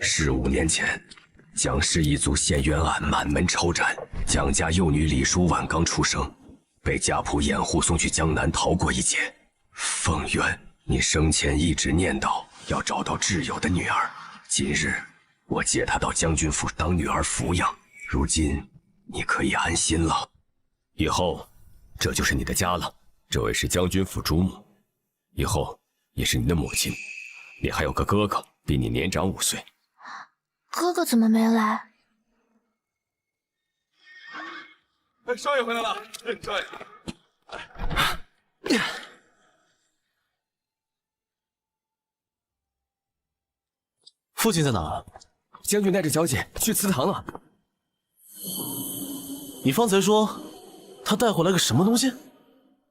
15年前，蒋氏一族陷冤案满门抄斩，蒋家幼女李淑婉刚出生，被家仆掩护送去江南逃过一劫。凤渊，你生前一直念叨要找到挚友的女儿，今日我接她到将军府当女儿抚养，如今你可以安心了。以后，这就是你的家了。这位是将军府主母，以后也是你的母亲。你还有个哥哥，比你年长5岁。哥哥怎么没来？少爷回来了，少爷。父亲在哪儿？将军带着小姐去祠堂了。你方才说他带回来个什么东西？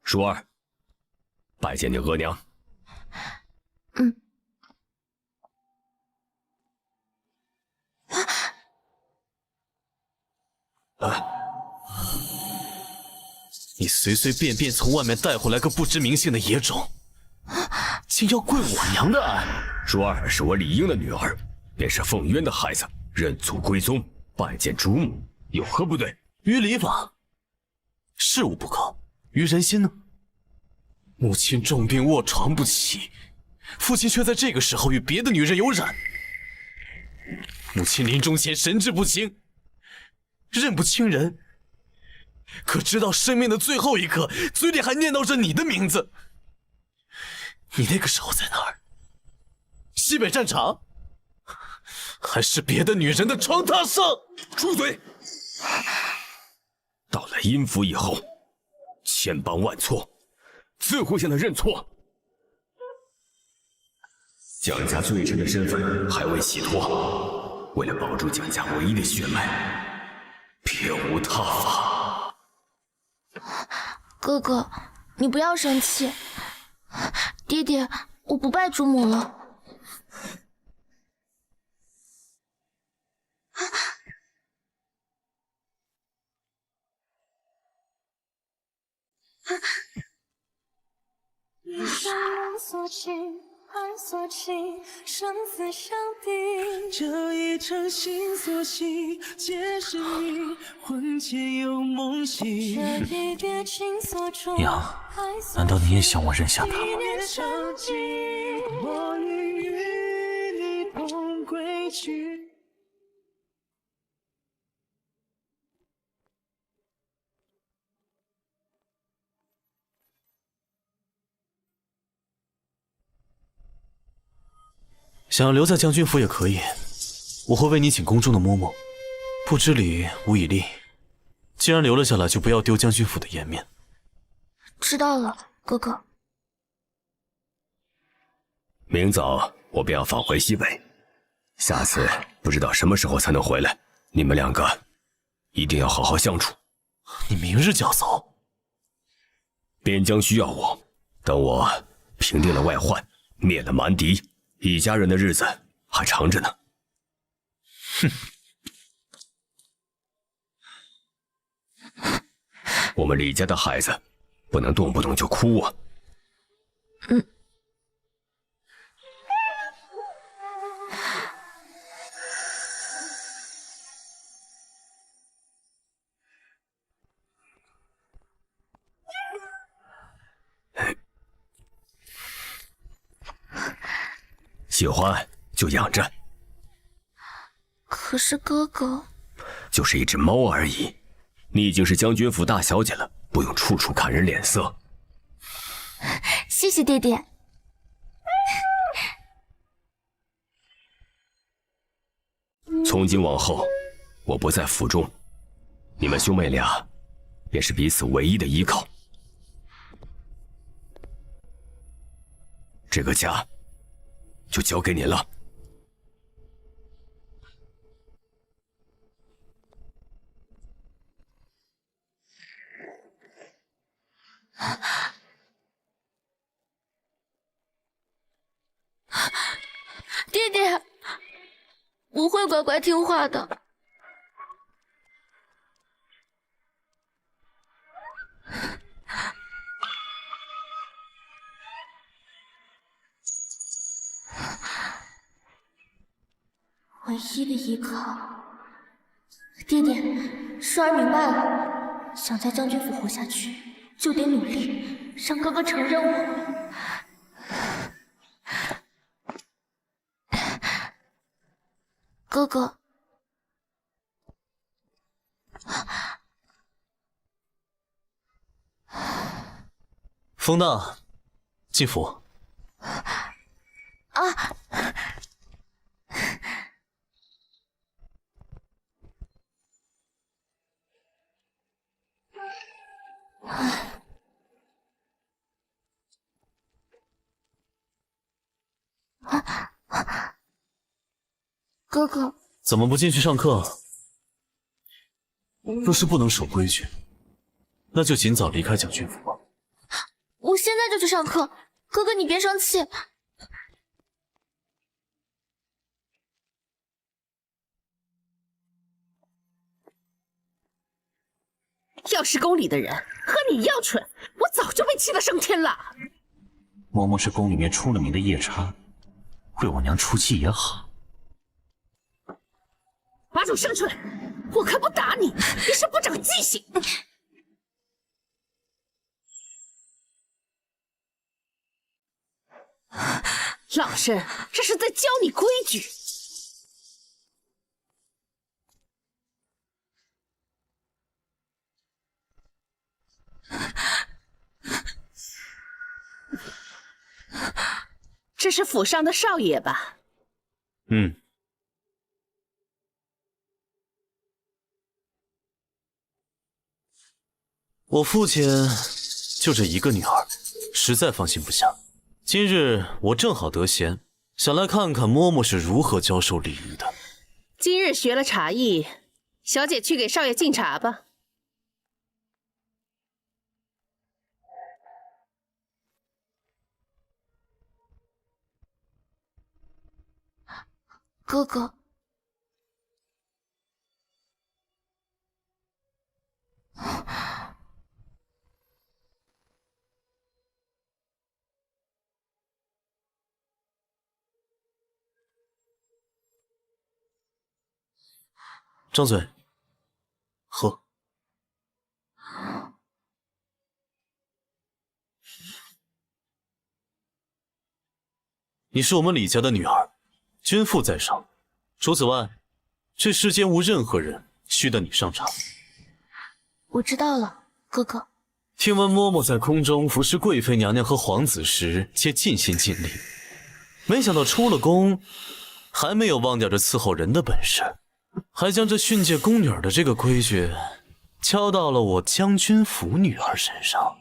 淑儿，拜见你额娘。你随随便便从外面带回来个不知名姓的野种，竟要跪我娘的安！淑儿是我李英的女儿，便是凤渊的孩子，认祖归宗，拜见主母，有何不对？于礼法，事无不可；于人心呢？母亲重病卧床不起，父亲却在这个时候与别的女人有染。母亲临终前神志不清，认不清人，可直到生命的最后一刻，嘴里还念叨着你的名字。你那个时候在哪儿？西北战场，还是别的女人的床榻上？住嘴！到了阴府以后，千般万错，自会向他认错。蒋家最真的身份还未洗脱，为了保住蒋家唯一的血脉，别无他法。哥哥，你不要生气。爹爹，我不拜主母了。山所倾，海所倾，生死相定。这一程心所系，皆是你魂牵又梦系。这一别情所钟，娘，难道你也想我认下他吗？我与你同归去。想要留在将军府也可以，我会为你请宫中的嬷嬷。不知礼，无以立。既然留了下来，就不要丢将军府的颜面。知道了，哥哥。明早我便要返回西北，下次不知道什么时候才能回来。你们2个一定要好好相处。你明日就要走？边疆需要我，等我平定了外患，灭了蛮敌，一家人的日子还长着呢。哼！我们李家的孩子不能动不动就哭啊。喜欢就养着。可是哥哥，就是一只猫而已。你已经是将军府大小姐了，不用处处看人脸色。谢谢爹爹。从今往后，我不在府中，你们兄妹俩便是彼此唯一的依靠。这个家就交给你了。爹爹，我会乖乖听话的。唯一的依靠。爹爹，少儿明白了，想在将军府活下去，就得努力，让哥哥承认我。哥哥，风娜，进府。啊！哥哥，怎么不进去上课？若是不能守规矩，那就尽早离开将军府吧。我现在就去上课，哥哥你别生气。要是宫里的人和你一样蠢，我早就被气得升天了。嬷嬷是宫里面出了名的夜叉，为我娘出气也好。把手伸出来，我可不打你，你是不长记性。老身这是在教你规矩。这是府上的少爷吧？嗯。我父亲就这一个女儿，实在放心不下。今日我正好得闲，想来看看嬷嬷是如何教授礼仪的。今日学了茶艺，小姐去给少爷敬茶吧。哥哥，张嘴，喝。你是我们李家的女儿，君父在上。除此外，这世间无任何人需得你上场。我知道了，哥哥。听闻嬷嬷在宫中服侍贵妃娘娘和皇子时，皆尽心尽力，没想到出了宫，还没有忘掉这伺候人的本事，还将这训诫宫女儿的这个规矩敲到了我将军府女儿身上。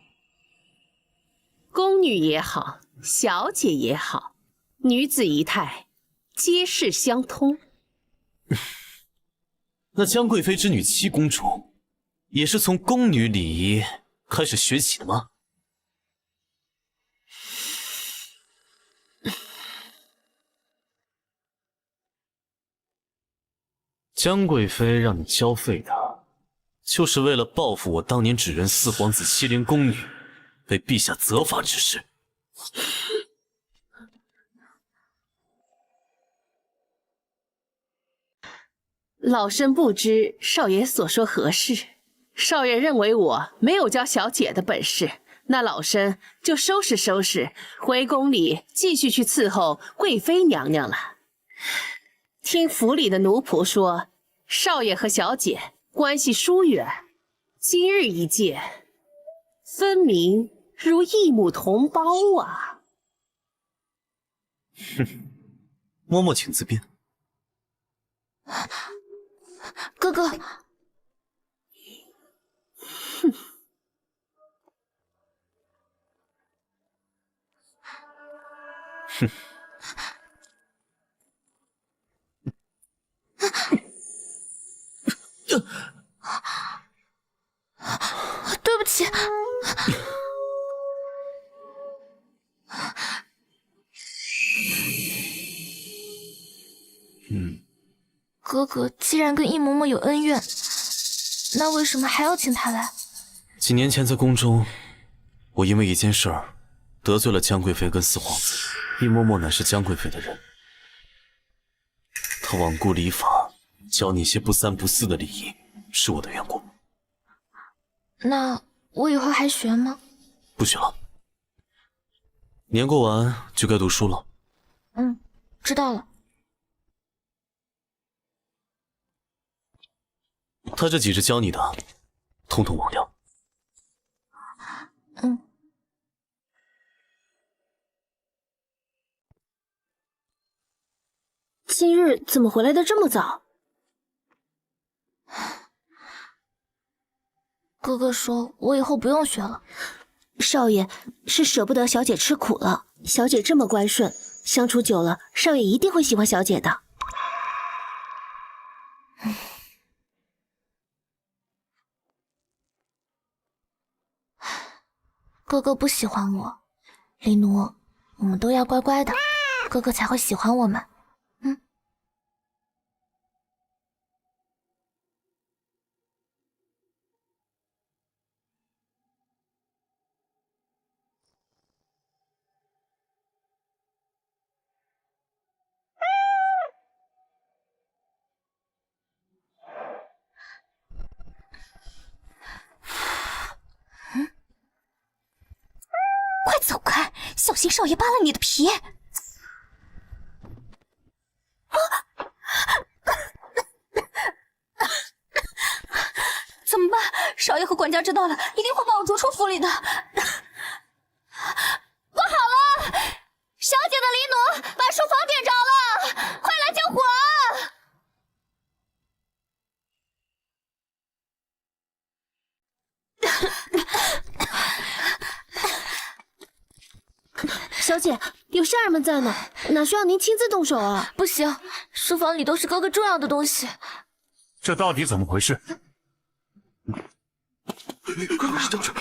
宫女也好，小姐也好，女子仪态皆是相通。那江贵妃之女七公主，也是从宫女礼仪开始学起的吗？江贵妃让你教废她，就是为了报复我当年指认四皇子欺凌宫女，被陛下责罚之事。老身不知少爷所说何事。少爷认为我没有教小姐的本事，那老身就收拾收拾，回宫里继续去伺候贵妃娘娘了。听府里的奴仆说，少爷和小姐关系疏远，今日一见，分明如异母同胞啊！哼，嬷嬷请自便。哥哥，哼，哼，对不起。哥哥既然跟易嬷嬷有恩怨，那为什么还要请她来？几年前在宫中，我因为一件事儿得罪了江贵妃跟四皇子。易嬷嬷乃是江贵妃的人，他罔顾礼法，教你些不三不四的礼仪，是我的缘故。那我以后还学吗？不学了，年过完就该读书了。知道了。他这几日教你的，统统忘掉。今日怎么回来的这么早？哥哥说我以后不用学了。少爷是舍不得小姐吃苦了，小姐这么乖顺，相处久了，少爷一定会喜欢小姐的。哥哥不喜欢我，黎奴，我们都要乖乖的，哥哥才会喜欢我们。快走开，小心少爷扒了你的皮！怎么办？少爷和管家知道了，一定会把我逐出府里的。不好了，小姐的黎奴把书房点着了，快来救火！小姐，有下人们在呢，哪需要您亲自动手啊？不行，书房里都是哥哥重要的东西。这到底怎么回事？哥哥是将军。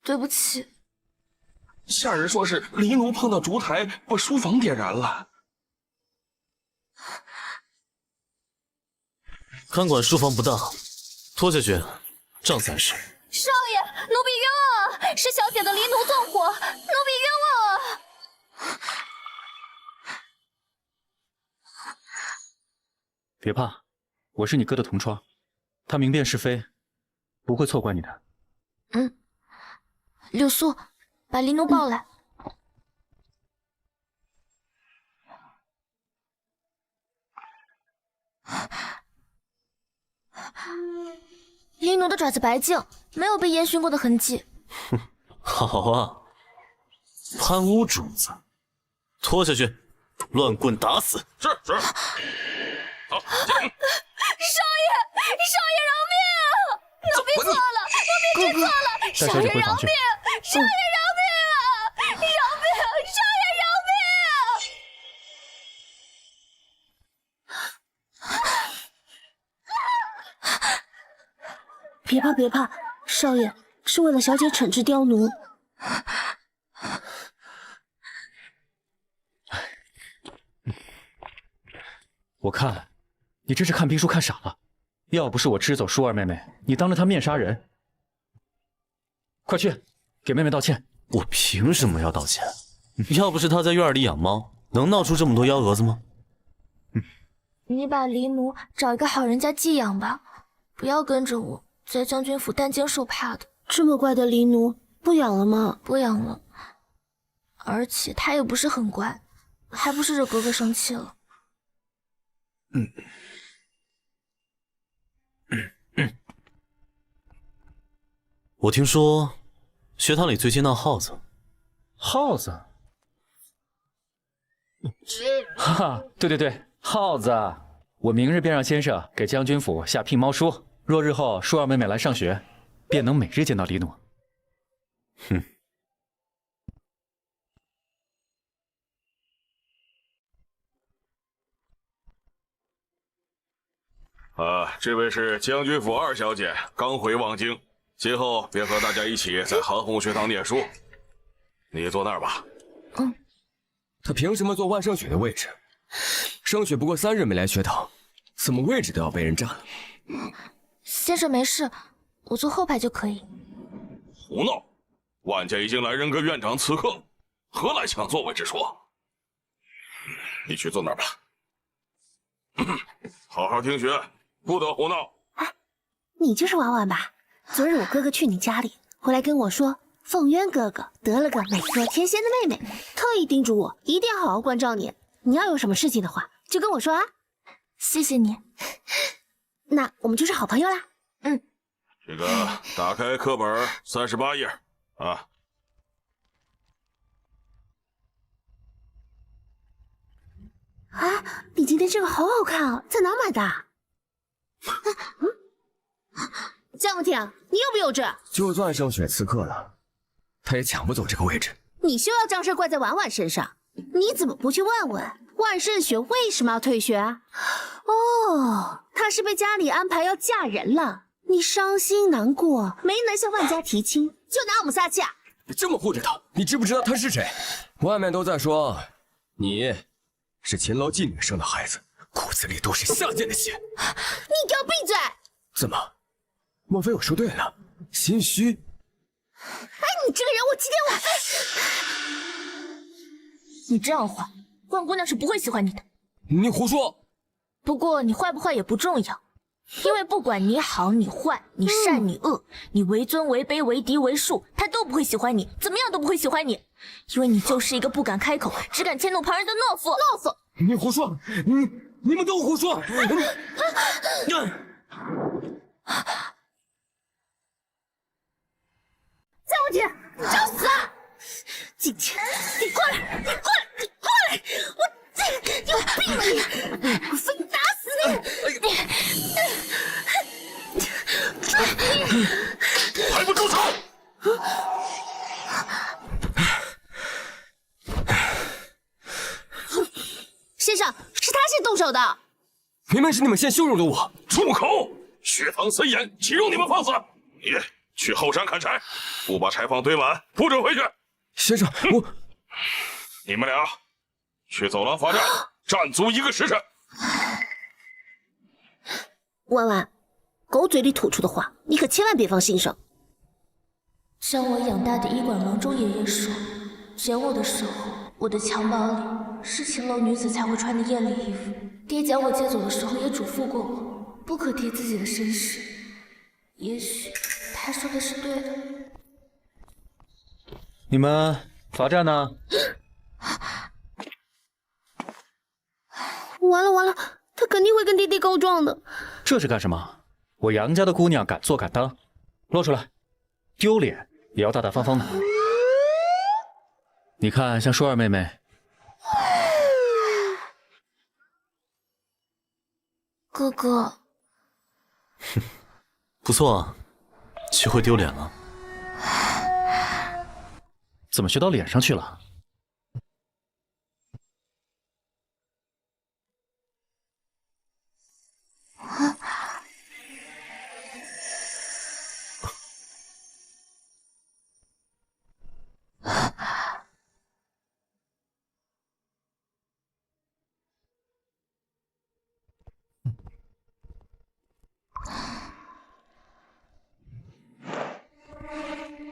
对不起，下人说是黎奴碰到烛台，把书房点燃了。看管书房不当，拖下去，杖3十。少爷，奴婢冤枉啊！是小姐的黎奴纵火，奴婢冤枉啊！别怕，我是你哥的同窗，他明辨是非，不会错怪你的。柳素，把黎奴抱来。黎奴的爪子白净，没有被烟熏过的痕迹。好啊，贪污主子，拖下去，乱棍打死。是。好，进。少爷饶命啊！奴婢错了，奴婢知错了，少爷饶命！少爷饶命啊！饶命！少爷饶命！别怕别怕，少爷是为了小姐惩治刁奴。我看你这是看兵书看傻了，要不是我支走舒儿妹妹，你当着她面杀人。快去给妹妹道歉。我凭什么要道歉？要不是她在院里养猫，能闹出这么多幺蛾子吗？你把黎奴找一个好人家寄养吧，不要跟着我在将军府担惊受怕的。这么乖的黎奴不养了吗？不养了，而且他也不是很乖，还不是惹哥哥生气了。我听说学堂里最近闹耗子。耗子？哈哈，对，耗子！我明日便让先生给将军府下聘猫书，若日后舒儿妹妹来上学，便能每日见到黎奴。哼。这位是将军府2小姐，刚回望京，今后便和大家一起在韩红学堂念书。你坐那儿吧。他凭什么坐万胜雪的位置？胜雪不过3日没来学堂，怎么位置都要被人占了？先生没事，我坐后排就可以。胡闹！万家已经来人给院长刺客，何来抢座位之说？你去坐那儿吧，好好听学，不得胡闹。你就是婉婉吧？昨日我哥哥去你家里，回来跟我说，凤渊哥哥得了个美若天仙的妹妹，特意叮嘱我一定要好好关照你。你要有什么事情的话，就跟我说啊。谢谢你。那我们就是好朋友啦。这个打开课本38页啊。啊，你今天这个好好看哦，在哪买的？江无婷，你幼不幼稚？就算是要选刺客了，他也抢不走这个位置。你休要将事怪在婉婉身上，你怎么不去问问万圣雪为什么要退学啊？哦，她是被家里安排要嫁人了，你伤心难过，没能向万家提亲，就拿我们撒气啊？这么护着他，你知不知道他是谁？外面都在说你是秦楼妓女生的孩子，骨子里都是下贱的血。你给我闭嘴！怎么？莫非我说对了？心虚？哎，你这个人，我今天你这样坏，万姑娘是不会喜欢你的。你胡说！不过你坏不坏也不重要，因为不管你好你坏，你善你恶，你为尊为卑为嫡为庶，她都不会喜欢你，怎么样都不会喜欢你，因为你就是一个不敢开口，只敢迁怒旁人的懦夫。懦夫！你胡说！你们都胡说！江无婷，你找死啊！今天你过来，你过来，你过来！你有病吧你！我非打死你！还不住手！先生，是他先动手的。明明是你们先羞辱了我！住口！血淌森严，岂容你们放肆？你去后山砍柴，不把柴房堆满，不准回去。先生，我……你们俩去走廊罚站，站足1个时辰。婉婉，狗嘴里吐出的话，你可千万别放心上。将我养大的医馆郎中爷爷说，捡我的时候，我的襁褓里是秦楼女子才会穿的艳丽衣服。爹将我接走的时候也嘱咐过我，不可提自己的身世。也许他说的是对的。你们罚站呢？完了完了，他肯定会跟爹爹告状的。这是干什么？我杨家的姑娘敢做敢当，露出来，丢脸也要大大方方的。你看，像舒儿妹妹，哥哥，不错，学会丢脸了。怎么学到脸上去了？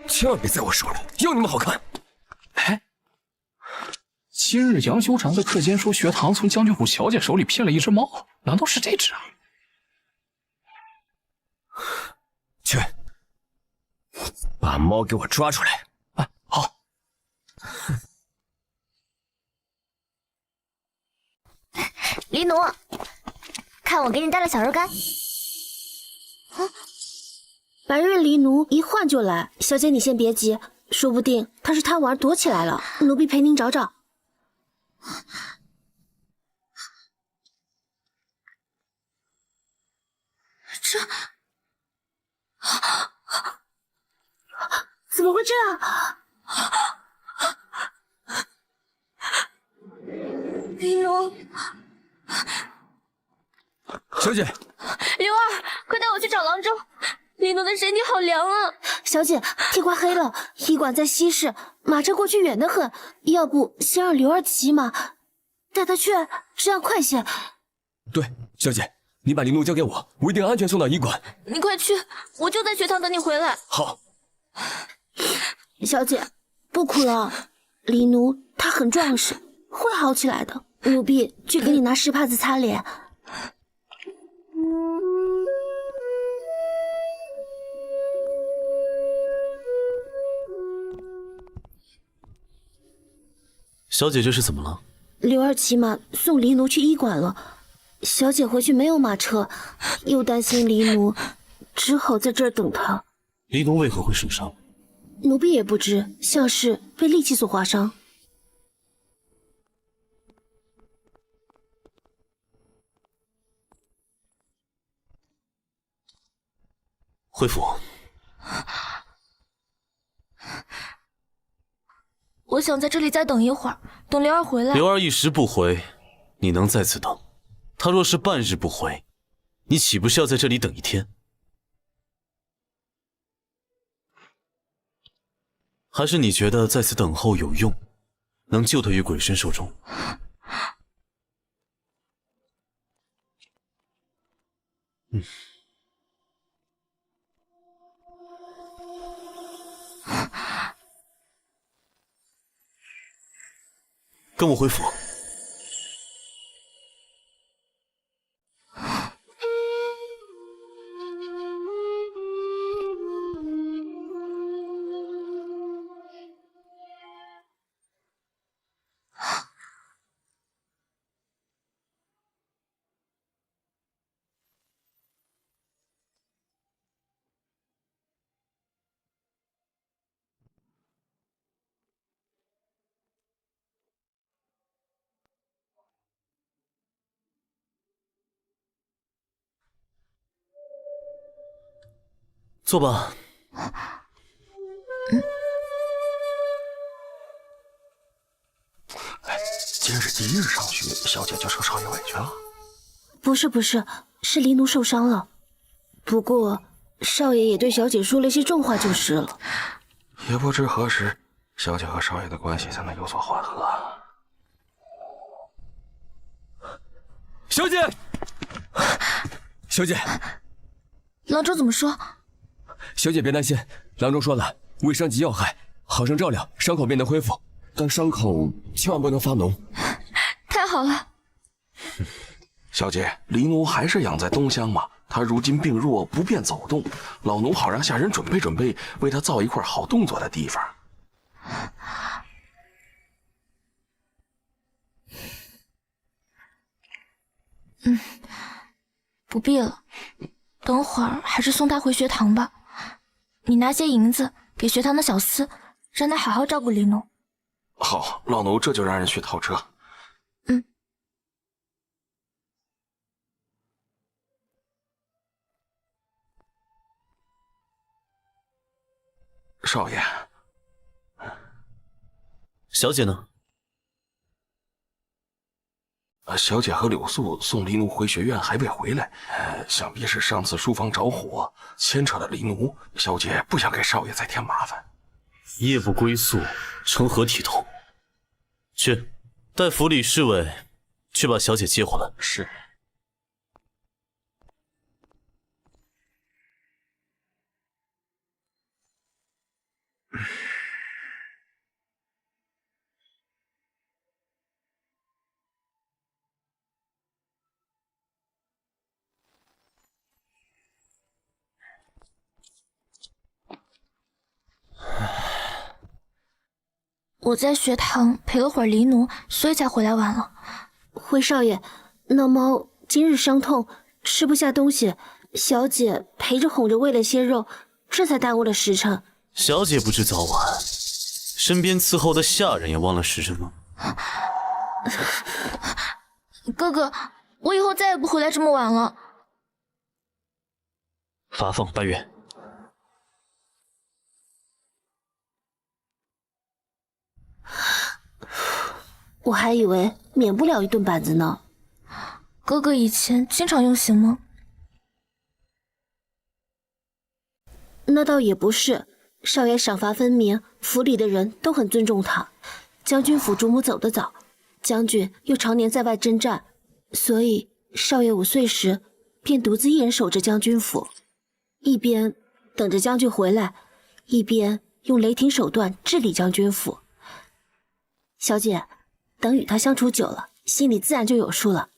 千万别在我手里，要你们好看！哎，今日杨修长在课间说学堂从将军府小姐手里骗了一只猫，难道是这只啊？去，把猫给我抓出来！啊，好。黎奴，看我给你带了小肉干。白日黎奴一唤就来，小姐你先别急，说不定他是贪玩躲起来了，奴婢陪您找找。这怎么会这样？黎奴，小姐，刘儿，快带我去找郎中。黎奴的身体好凉啊！小姐，天快黑了，医馆在西市，马车过去远得很，要不先让刘儿骑马带她去，这样快些。对，小姐，你把黎奴交给我，我一定安全送到医馆。你快去，我就在学堂等你回来。好。小姐，不哭了，黎奴他很壮实，会好起来的。奴婢去给你拿湿帕子擦脸。小姐这是怎么了？刘儿骑马送黎奴去医馆了，小姐回去没有马车，又担心黎奴，只好在这儿等他。黎奴为何会受伤？奴婢也不知，像是被利器所划伤。回府。我想在这里再等一会儿，等刘儿回来。刘儿一时不回，你能在此等；他若是半日不回，你岂不是要在这里等一天？还是你觉得在此等候有用，能救他于鬼神手中？跟我回府。坐吧。今日第一日上学，小姐就受少爷委屈了。不是，是黎奴受伤了。不过少爷也对小姐说了些重话就是了。也不知何时，小姐和少爷的关系才能有所缓和。小姐，小姐，郎中怎么说？小姐别担心，郎中说了，未伤及要害，好生照料，伤口便能恢复。但伤口千万不能发脓。太好了。小姐，黎奴还是养在东乡嘛，他如今病弱，不便走动，老奴好让下人准备准备，为他造一块好动作的地方。不必了，等会儿还是送他回学堂吧。你拿些银子给学堂的小厮，让他好好照顾黎奴。好，老奴这就让人去套车。少爷，小姐呢？小姐和柳素送黎奴回学院还未回来，想必是上次书房着火牵扯了黎奴。小姐不想给少爷再添麻烦。夜不归宿，成何体统？去，带府里侍卫去把小姐接回来。是。我在学堂陪了会儿黎奴，所以才回来晚了。回少爷，那猫今日伤痛，吃不下东西，小姐陪着哄着喂了些肉，这才耽误了时辰。小姐不知早晚，身边伺候的下人也忘了时辰吗？哥哥，我以后再也不回来这么晚了。发放半月。我还以为免不了一顿板子呢。哥哥以前经常用刑吗？那倒也不是，少爷赏罚分明，府里的人都很尊重他。将军府主母走得早，将军又常年在外征战，所以少爷5岁时便独自一人守着将军府，一边等着将军回来，一边用雷霆手段治理将军府。小姐，等与他相处久了，心里自然就有数了。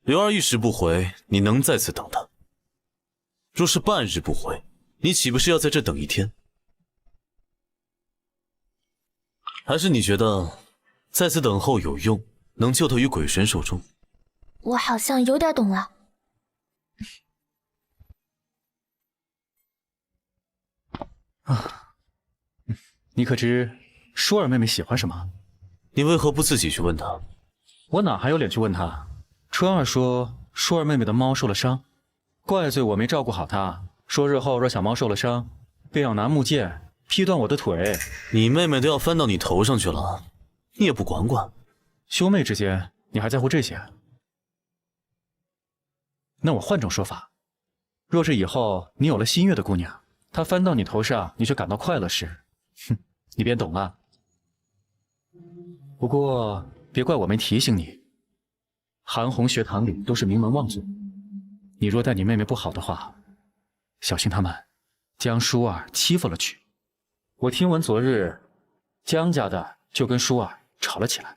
刘儿一时不回，你能再次等他？若是半日不回，你岂不是要在这等一天？还是你觉得再次等候有用，能救他于鬼神手中？我好像有点懂了。你可知舒儿妹妹喜欢什么？你为何不自己去问她？我哪还有脸去问她？春儿说舒儿妹妹的猫受了伤，怪罪我没照顾好它，说日后若小猫受了伤，便要拿木剑劈断我的腿。你妹妹都要翻到你头上去了，你也不管管？兄妹之间，你还在乎这些？那我换种说法，若是以后你有了心悦的姑娘，她翻到你头上，你却感到快乐时，哼，你便懂了。不过别怪我没提醒你，韩红学堂里都是名门望族，你若待你妹妹不好的话，小心他们将舒儿欺负了去。我听闻昨日江家的就跟舒儿吵了起来。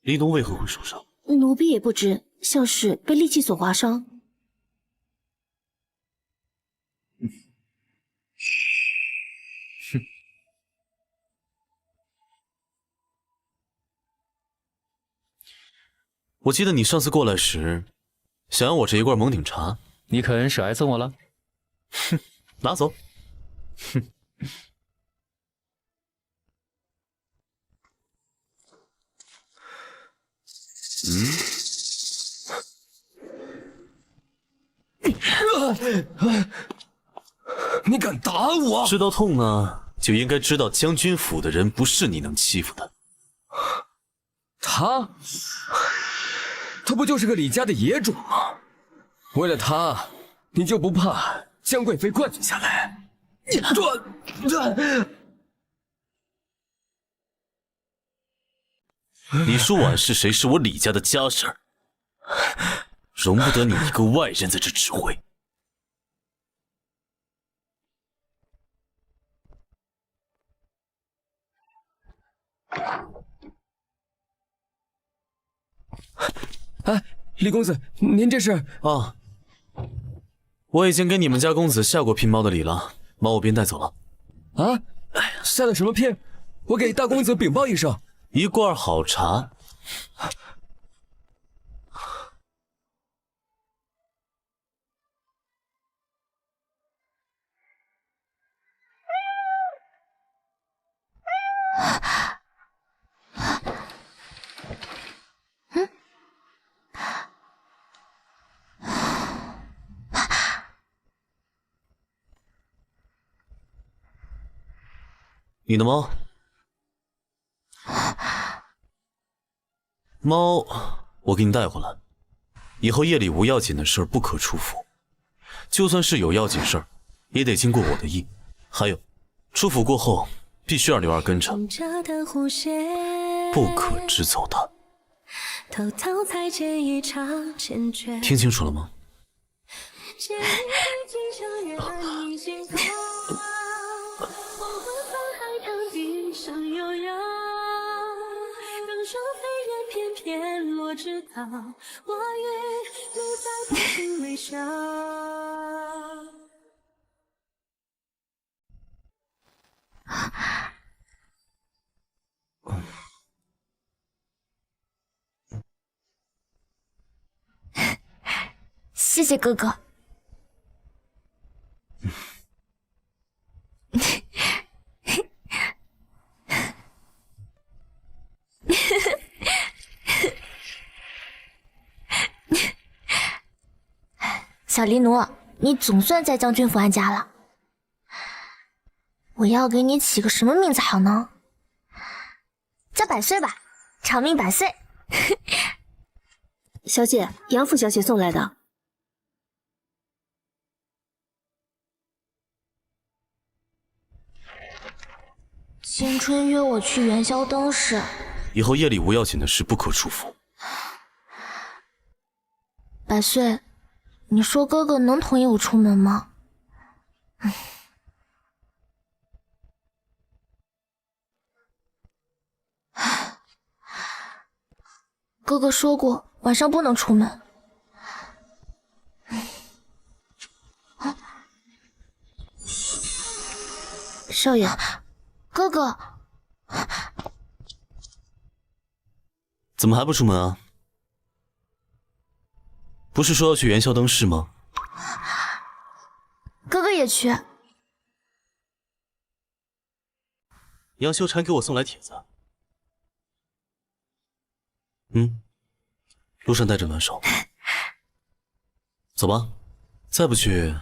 黎东为何会受伤？奴婢也不知，像是被利器所划伤。我记得你上次过来时，想要我这一罐蒙顶茶，你肯舍爱赠我了？哼，拿走。哼。你敢打我？知道痛呢，就应该知道将军府的人不是你能欺负的。他不就是个李家的野种吗？为了他，你就不怕江贵妃灌醉下来？李舒婉是谁？是我李家的家事儿，容不得你一个外人在这指挥。哎，李公子，您这是？啊，我已经给你们家公子下过聘猫的礼了，猫我便带走了。啊，下的什么聘？我给大公子禀报一声。一罐好茶。你的猫，猫，我给你带回来。以后夜里无要紧的事不可出府，就算是有要紧事儿，也得经过我的意。还有，出府过后必须让刘儿跟着，不可支走他。听清楚了吗？知道我与你在不停微笑。谢谢哥哥。小黎奴，你总算在将军府安家了。我要给你起个什么名字好呢？叫百岁吧，长命百岁。小姐，杨府小姐送来的。青春约我去元宵灯市。以后夜里无要紧的事不可出府。百岁。你说哥哥能同意我出门吗？哥哥说过晚上不能出门。少爷，哥哥，怎么还不出门啊？不是说要去元宵灯市吗？哥哥也去。杨修禅给我送来帖子。路上带着暖手。走吧，再不去，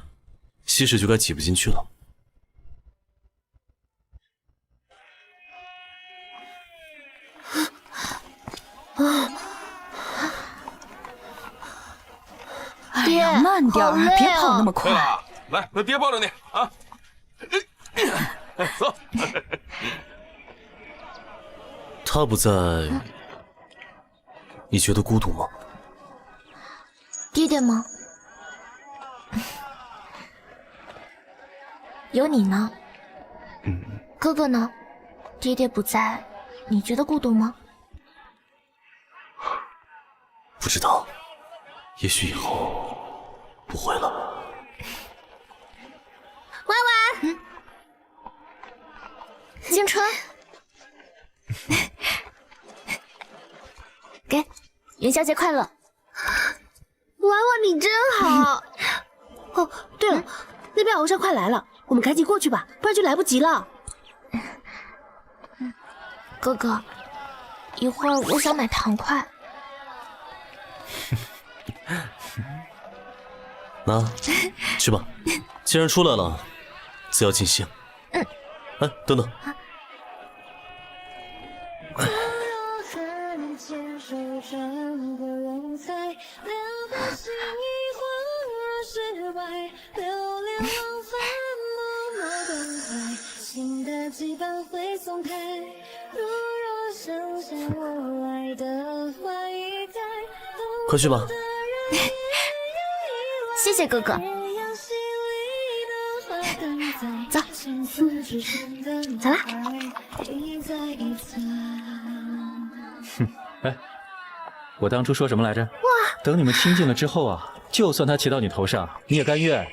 西市就该挤不进去了。爹，慢点，别跑那么快。来，那爹抱着你啊！走。他不在，你觉得孤独吗？爹爹吗？有你呢。哥哥呢？爹爹不在，你觉得孤独吗？不知道，也许以后不会了。歪歪，青春，给，元宵节快乐！婉婉，你真好。哦，对了，那边鳌山快来了，我们赶紧过去吧，不然就来不及了。哥哥，一会儿我想买糖块。那去吧，既然出来了，自要尽兴。哎，等等。快去吧。谢谢哥哥。走，走啦。哎，我当初说什么来着？哇！等你们亲近了之后啊，就算他骑到你头上，你也甘愿？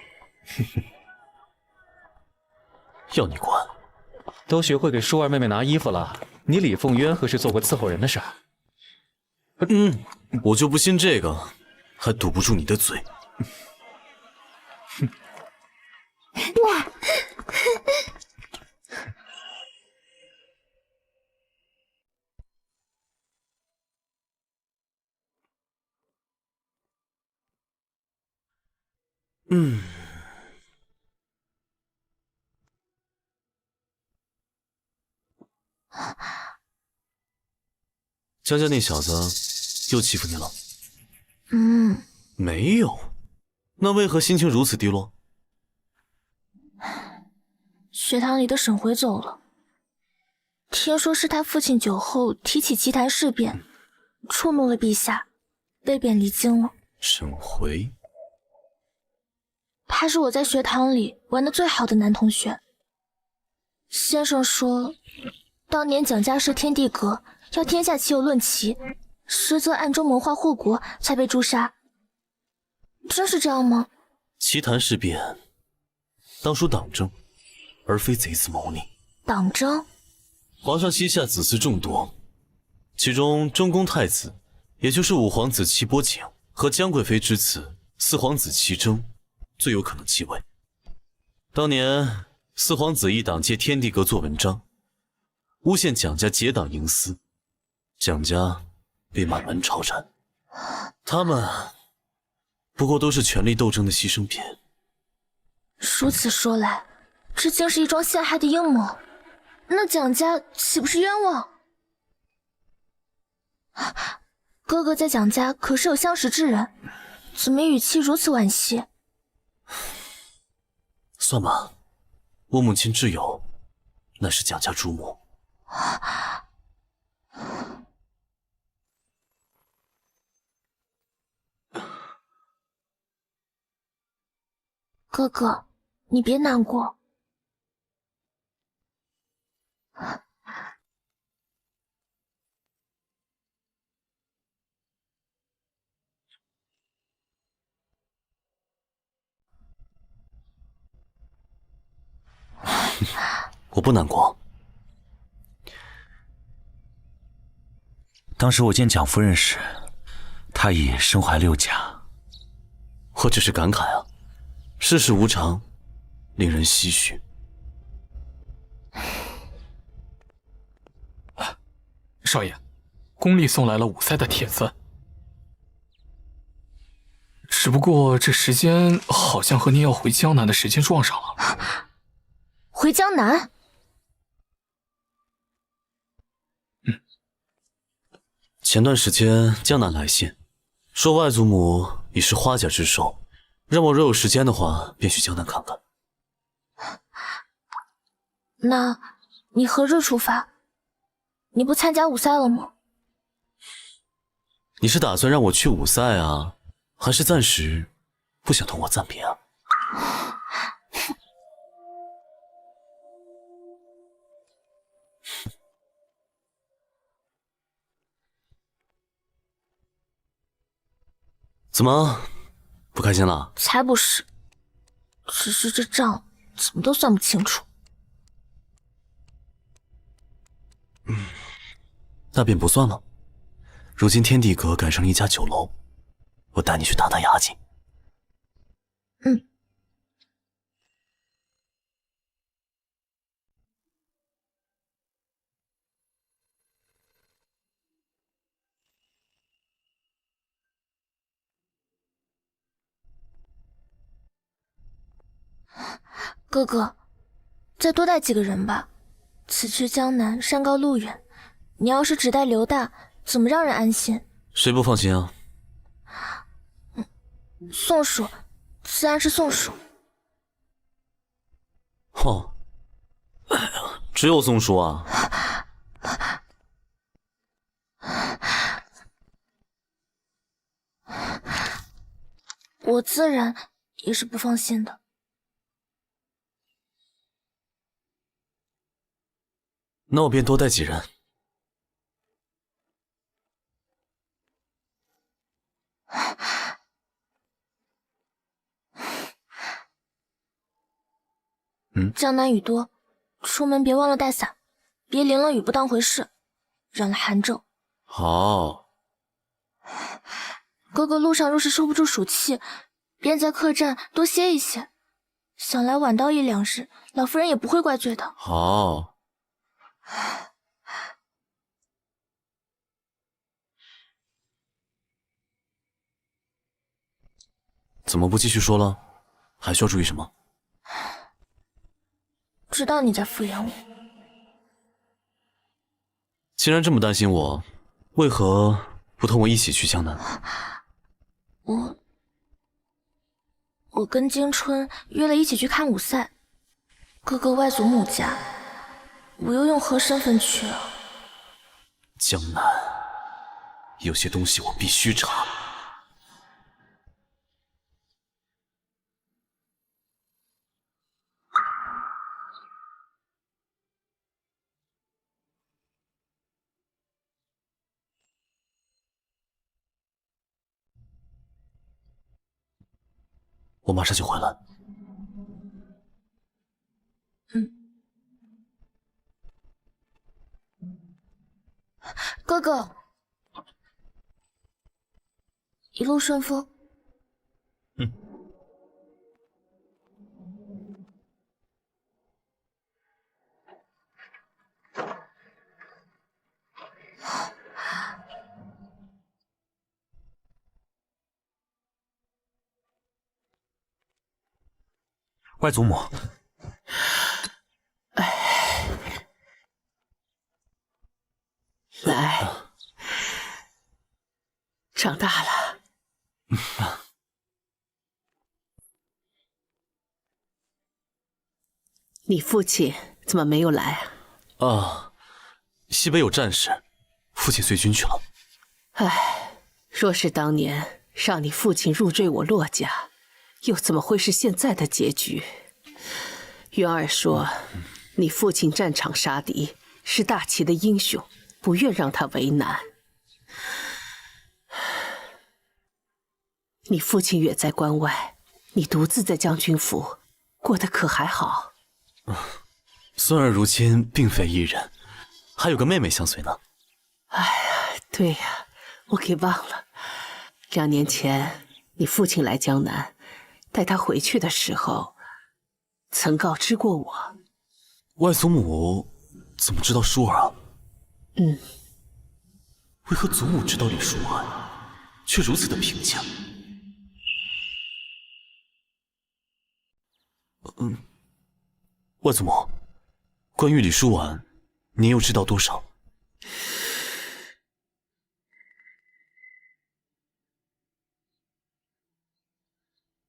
要你管？都学会给舒儿妹妹拿衣服了，你李凤渊何时做过伺候人的事儿？我就不信这个还堵不住你的嘴。哇！江家那小子又欺负你了？没有，那为何心情如此低落？学堂里的沈回走了，听说是他父亲酒后提起奇谭事变，触怒了陛下，被贬离京了。沈回，他是我在学堂里玩的最好的男同学。先生说，当年蒋家设天地阁，要天下棋友论棋，实则暗中谋划祸国，才被诛杀。真是这样吗？奇谭事变，当属党争，而非贼子谋逆。党争？皇上膝下子嗣众多，其中中宫太子，也就是五皇子齐伯景和江贵妃之子四皇子齐征，最有可能继位。当年四皇子一党借天地阁做文章，诬陷蒋家结党营私，蒋家被满门抄斩。他们不过都是权力斗争的牺牲品。如此说来，这竟是一桩陷害的阴谋，那蒋家岂不是冤枉？哥哥在蒋家可是有相识之人，怎么语气如此惋惜？算吧，我母亲挚友乃是蒋家主母。哥哥，你别难过。我不难过。当时我见蒋夫人时，她已身怀6甲。我只是感慨啊，世事无常，令人唏嘘。少爷，宫里送来了武塞的帖子，只不过这时间好像和您要回江南的时间撞上了。回江南？前段时间江南来信，说外祖母已是花甲之寿，让我若有时间的话，便去江南看看。那你何日出发？你不参加武赛了吗？你是打算让我去武赛啊，还是暂时不想同我暂别啊？怎么，不开心了？才不是，只是这账怎么都算不清楚。那便不算了。如今天地阁改成了一家酒楼，我带你去打打牙祭。哥哥，再多带几个人吧。此去江南，山高路远，你要是只带刘大，怎么让人安心？谁不放心啊？宋叔，自然是宋叔。哦，只有宋叔啊。我自然也是不放心的。那我便多带几人。江南雨多，出门别忘了带伞，别淋了雨不当回事，染了寒症。好。哥哥路上若是受不住暑气，便在客栈多歇一歇。想来晚到1、2日，老夫人也不会怪罪的。好。怎么不继续说了？还需要注意什么？知道你在敷衍我。既然这么担心我，为何不同我一起去江南？我跟金春约了一起去看武赛，哥哥外祖母家，我又用何身份去啊？江南有些东西我必须查。我马上就回来。哥哥，一路顺风。外祖母，来，长大了。你父亲怎么没有来啊？啊，西北有战事，父亲随军去了。唉，若是当年让你父亲入赘我骆家，又怎么会是现在的结局？渊儿说，你父亲战场杀敌，是大齐的英雄，不愿让他为难。你父亲远在关外，你独自在将军府，过得可还好？孙儿如今并非一人，还有个妹妹相随呢。哎呀，对呀，我给忘了。2年前你父亲来江南，带他回去的时候，曾告知过我。外祖母怎么知道舒儿啊？为何祖母知道李舒婉，却如此的评价？外祖母，关于李舒婉，您又知道多少？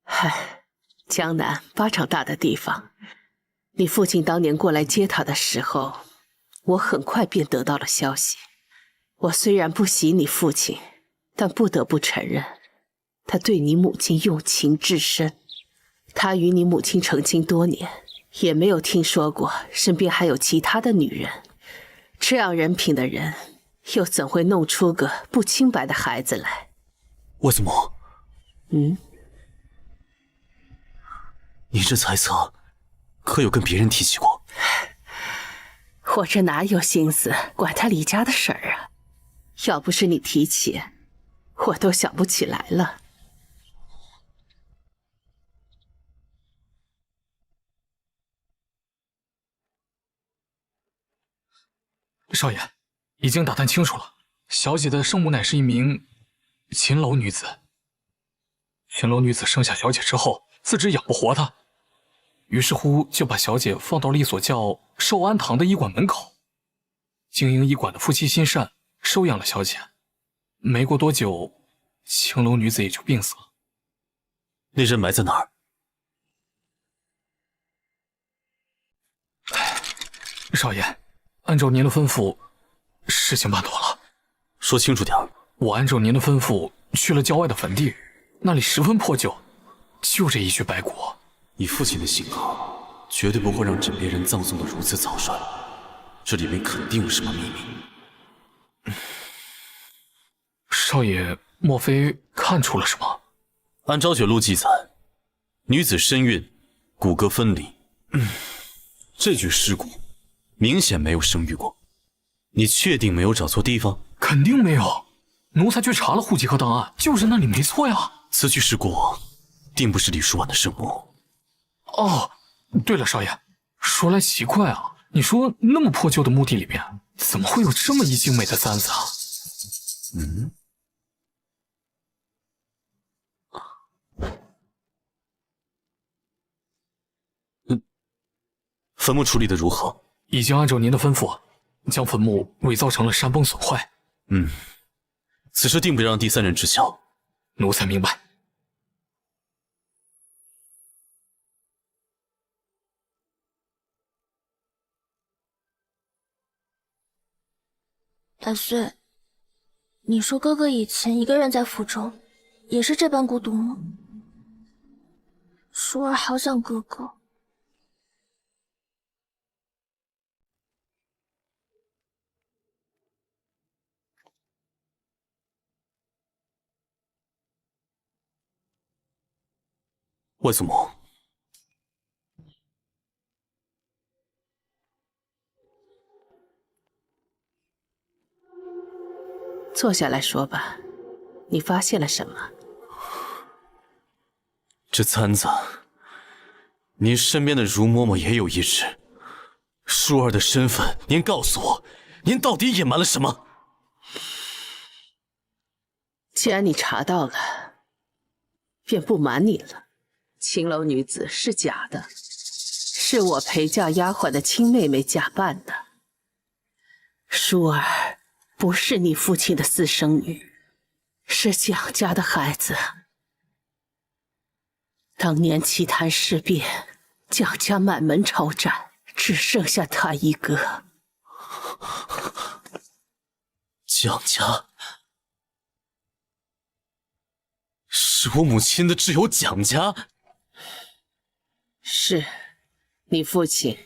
嗨，江南巴掌大的地方，你父亲当年过来接他的时候，我很快便得到了消息。我虽然不喜你父亲，但不得不承认，他对你母亲用情至深。他与你母亲成亲多年，也没有听说过身边还有其他的女人。这样人品的人，又怎会弄出个不清白的孩子来？外祖母，你这猜测，可有跟别人提起过？我这哪有心思管他李家的事儿啊？要不是你提起，我都想不起来了。少爷，已经打探清楚了，小姐的生母乃是一名秦楼女子。秦楼女子生下小姐之后，自知养不活她，于是乎就把小姐放到了一所叫寿安堂的医馆门口。经营医馆的夫妻心善，收养了小姐。没过多久，青楼女子也就病死了。那人埋在哪儿？少爷，按照您的吩咐，事情办妥了。说清楚点儿。我按照您的吩咐去了郊外的坟地，那里十分破旧，就这一具白骨。以父亲的性格，绝对不会让枕边人葬送的如此草率，这里面肯定有什么秘密。少爷，莫非看出了什么？按昭雪录记载，女子身孕，骨骼分离。这具尸骨明显没有生育过，你确定没有找错地方？肯定没有，奴才去查了户籍和档案，就是那里没错呀。此具尸骨定不是李舒婉的生母。哦，对了，少爷，说来奇怪啊，你说那么破旧的墓地里面，怎么会有这么一精美的簪子啊？坟墓处理的如何？已经按照您的吩咐，将坟墓伪造成了山崩损坏。此事定不让第三人知晓。奴才明白。百岁，你说哥哥以前一个人在府中，也是这般孤独吗？舒儿好想哥哥。外祖母，坐下来说吧，你发现了什么？这簪子，您身边的如嬷嬷也有一只。舒儿的身份，您告诉我，您到底隐瞒了什么？既然你查到了，便不瞒你了。青楼女子是假的，是我陪嫁丫鬟的亲妹妹假扮的。舒儿不是你父亲的私生女，是蒋家的孩子。当年奇谭事变，蒋家满门抄斩，只剩下他一个。蒋家是我母亲的挚友蒋家。是，你父亲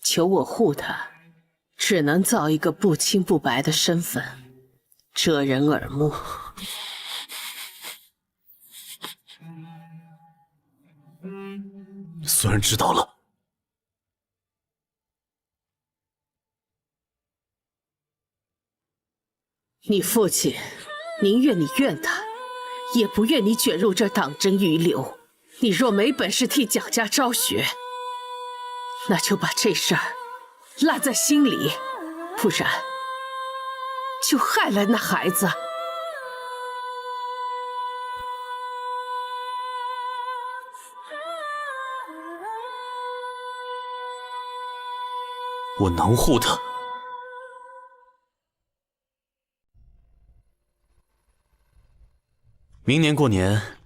求我护他，只能造一个不清不白的身份，遮人耳目。虽然知道了，你父亲宁愿你怨他，也不愿你卷入这党争余流。你若没本事替蒋家昭雪，那就把这事儿烂在心里，不然就害了那孩子。我能护他。明年过年，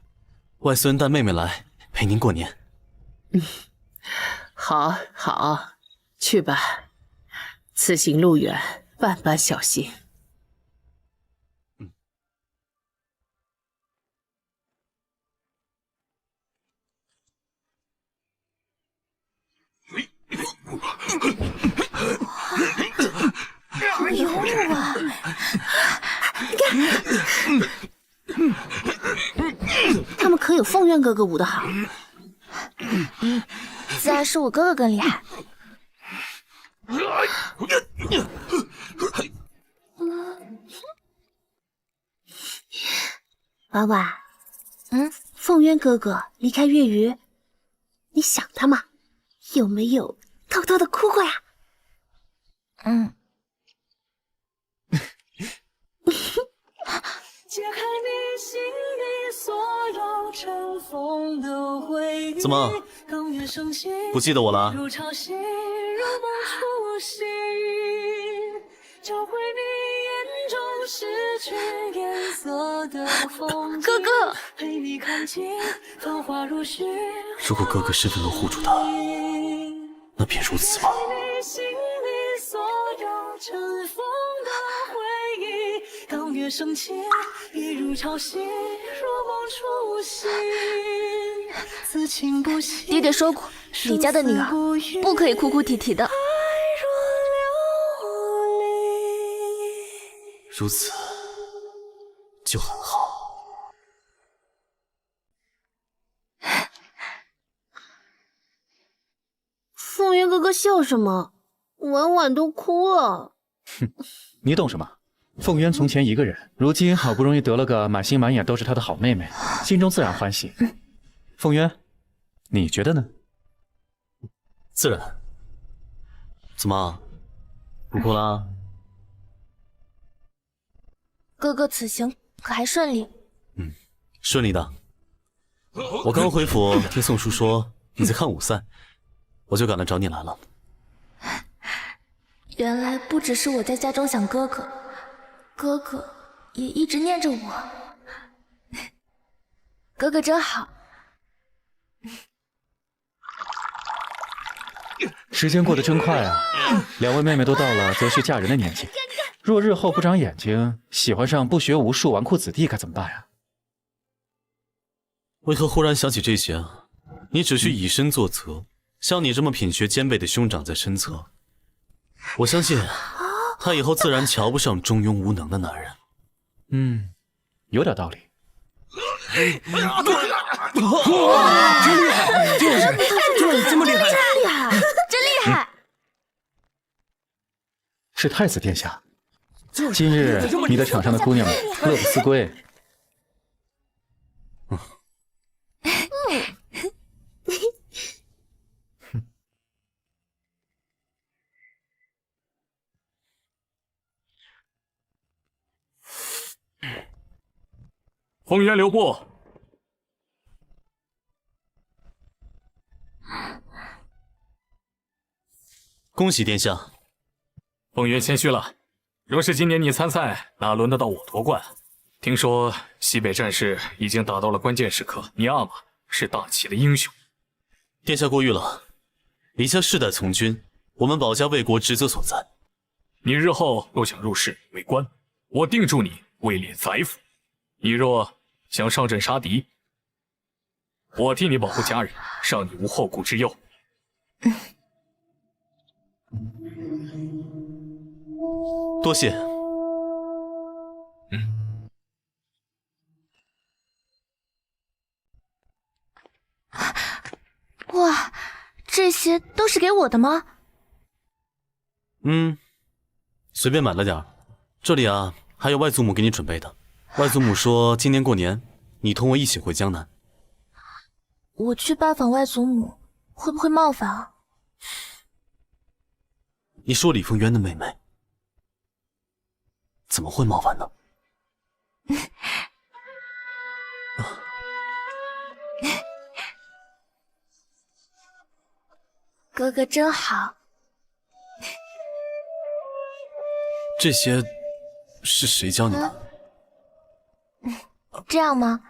外孙带妹妹来陪您过年。好，好，去吧。此行路远，万般小心。好幽默啊！他们可有凤渊哥哥舞得好？自然是我哥哥更厉害。婉婉，凤渊哥哥离开月余，你想他吗？有没有偷偷的哭过呀？怎么不记得我了？哥哥，如果哥哥身份能护住他，那便如此吧。爹爹说过，李家的女儿不可以哭哭啼啼的。如此就很好。凤渊哥哥笑什么？婉婉都哭了。哼，你懂什么？凤渊从前一个人，如今好不容易得了个满心满眼都是她的好妹妹，心中自然欢喜。凤渊，你觉得呢？自然。怎么，不哭啦？哥哥此行可还顺利？顺利的。我刚回府，听宋叔说你在看武赛，我就赶来找你来了。原来不只是我在家中想哥哥，哥哥也一直念着我。哥哥真好。时间过得真快啊！两位妹妹都到了择婿嫁人的年纪，若日后不长眼睛，喜欢上不学无术纨绔子弟该怎么办呀？为何忽然想起这些啊？你只需以身作则，像你这么品学兼备的兄长在身侧，我相信他以后自然瞧不上中庸无能的男人。有点道理。真厉害！就是这么厉害！真厉害！真厉害！是太子殿下，今日你的场上的姑娘们乐不思归。凤渊留步。恭喜殿下。凤渊谦虚了，若是今年你参赛，哪轮得到我夺冠？听说西北战事已经打到了关键时刻，你阿玛是大齐的英雄。殿下过誉了，李家世代从军，我们保家卫国职责所在。你日后若想入仕为官，我定助你位列宰辅；你若想上阵杀敌，我替你保护家人，让你无后顾之忧。多谢。哇，这些都是给我的吗？随便买了点儿。这里啊，还有外祖母给你准备的。外祖母说，今年过年你同我一起回江南。我去拜访外祖母，会不会冒犯啊？你说李凤渊的妹妹，怎么会冒犯呢？哥哥真好。这些是谁教你的？这样吗？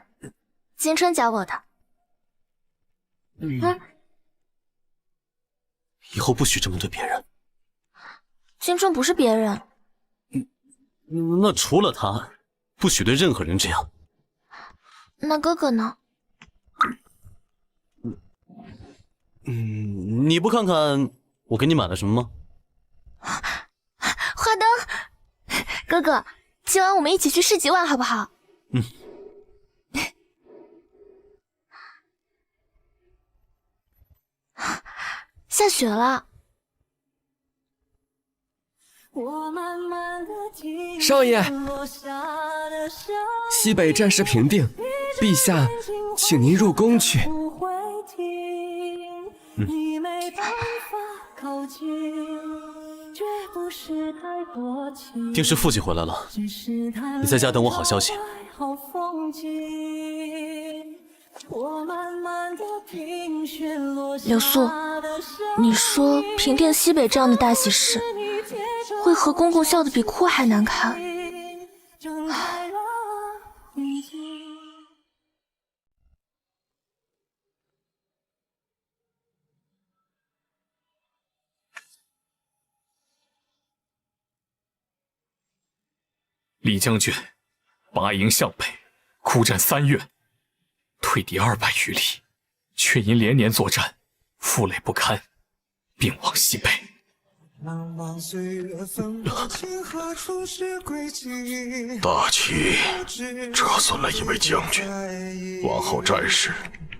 金春教我的。以后不许这么对别人。金春不是别人。那除了他，不许对任何人这样。那哥哥呢？你不看看我给你买了什么吗？花灯，哥哥，今晚我们一起去市集玩好不好？下雪了。少爷，西北战事平定，陛下，请您入宫去。定是父亲回来了，你在家等我好消息。柳素，你说平定西北这样的大喜事，为何公公笑得比哭还难看？李将军拔营向北，苦战3月，退敌200余里，却因连年作战，负累不堪，病亡西北。大齐折损了一位将军，往后战事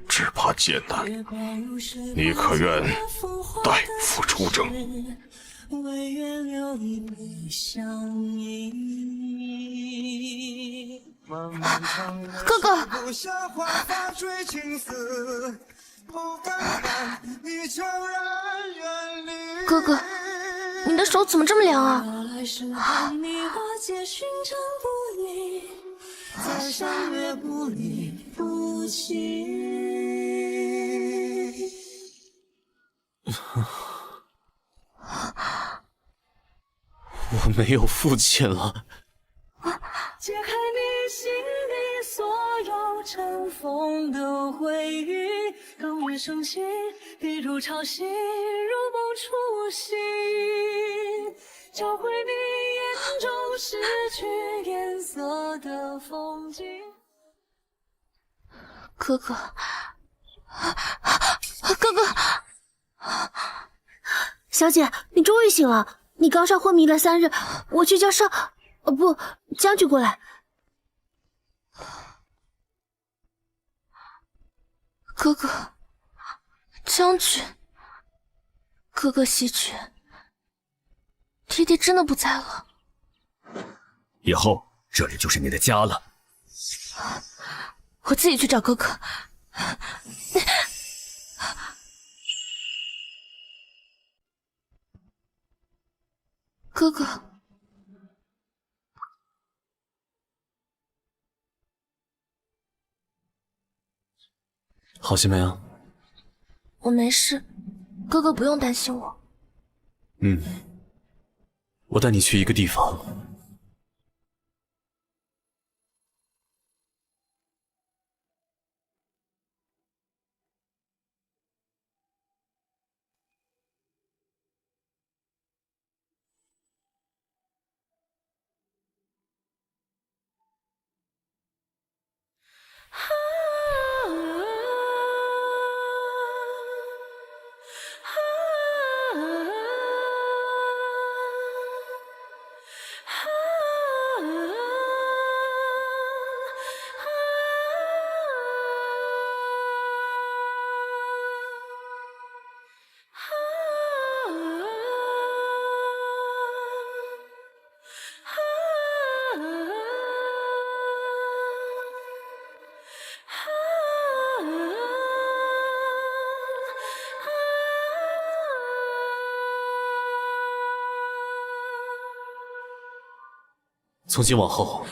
只怕艰难。你可愿代父出征？哥哥，哥哥，你的手怎么这么凉啊？我没有父亲了。解开你心底所有尘封的回忆，当月升起，一如潮汐，如梦初醒，找回你眼中失去颜色的风景。哥哥，哥哥，小姐，你终于醒了。你刚上昏迷了3日，我去叫少，不，将军过来。哥哥，将军，哥哥西去，爹爹真的不在了。以后这里就是你的家了。我自己去找哥哥。哥哥，好些没啊？我没事，哥哥不用担心我。我带你去一个地方。啊从今往后，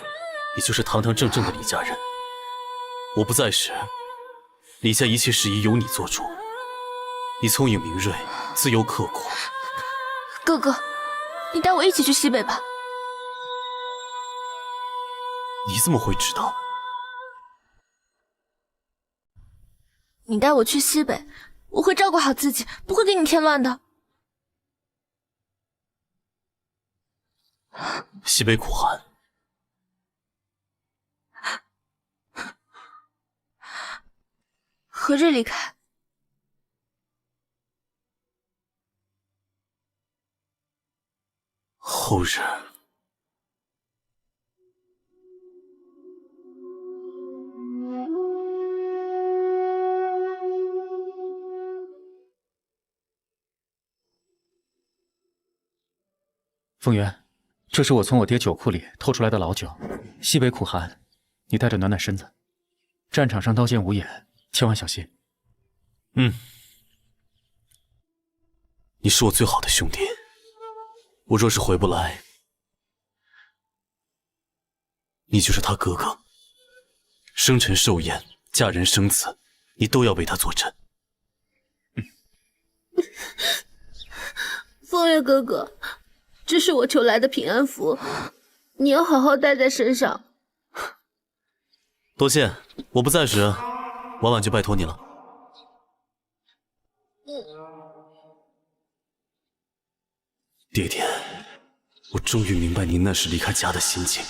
你就是堂堂正正的李家人。我不在时，李家一切事宜由你做主。你聪颖明锐，自幼刻苦。哥哥，你带我一起去西北吧。你怎么会知道？你带我去西北，我会照顾好自己，不会给你添乱的。西北苦寒，何日离开？后日。凤元，这是我从我爹酒库里偷出来的老酒，西北苦寒，你带着暖暖身子。战场上刀剑无眼，千万小心。你是我最好的兄弟，我若是回不来，你就是他哥哥。生辰寿宴、嫁人生子，你都要为他坐镇。风月哥哥，这是我求来的平安符，你要好好带在身上。多谢，我不在时，婉婉就拜托你了。爹爹，我终于明白您那时离开家的心情，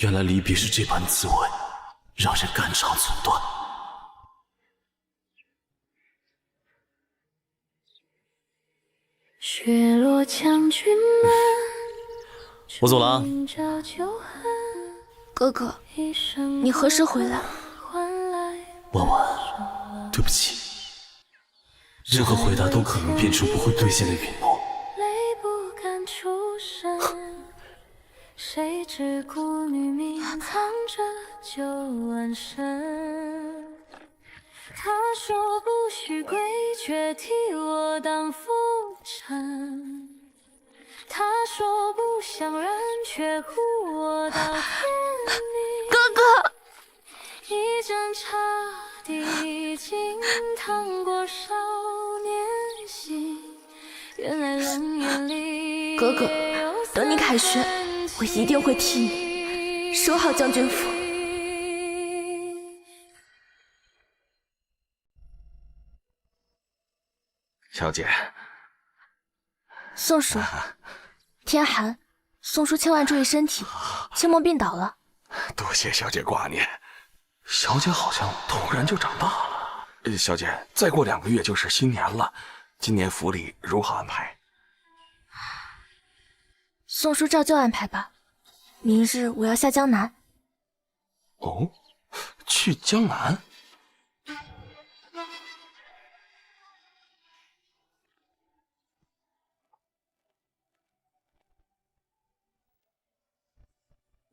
原来离别是这般滋味，让人肝肠寸断。雪落将军们，我走了啊。哥哥，你何时回来？婉婉，对不起，任何回答都可能变成不会兑现的允诺。泪不敢出声，谁知孤女明藏着旧恩深。他说不许归，却替我当浮尘。他说不想染，却护我到天明。哥哥，一针插地，惊淌过少年心。原来冷眼里，哥哥，等你凯旋，我一定会替你守好将军府。小姐，宋叔，天寒，宋叔千万注意身体，青梦病倒了。多谢小姐挂念。小姐好像突然就长大了。小姐，再过2个月就是新年了，今年府里如何安排？宋叔照旧安排吧。明日我要下江南。哦，去江南？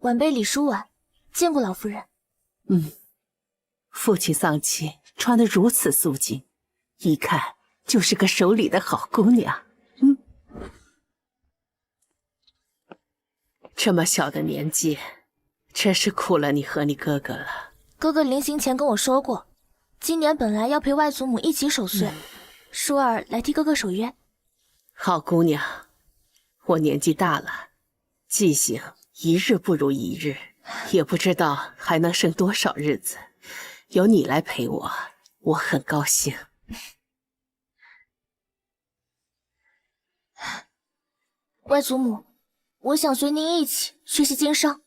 晚辈李淑婉，见过老夫人。父亲丧妻，穿得如此素净，一看就是个守礼的好姑娘。这么小的年纪，真是苦了你和你哥哥了。哥哥临行前跟我说过，今年本来要陪外祖母一起守岁，淑儿来替哥哥守约。好姑娘，我年纪大了，记性一日不如一日，也不知道还能剩多少日子。有你来陪我，我很高兴。外祖母，我想随您一起学习经商。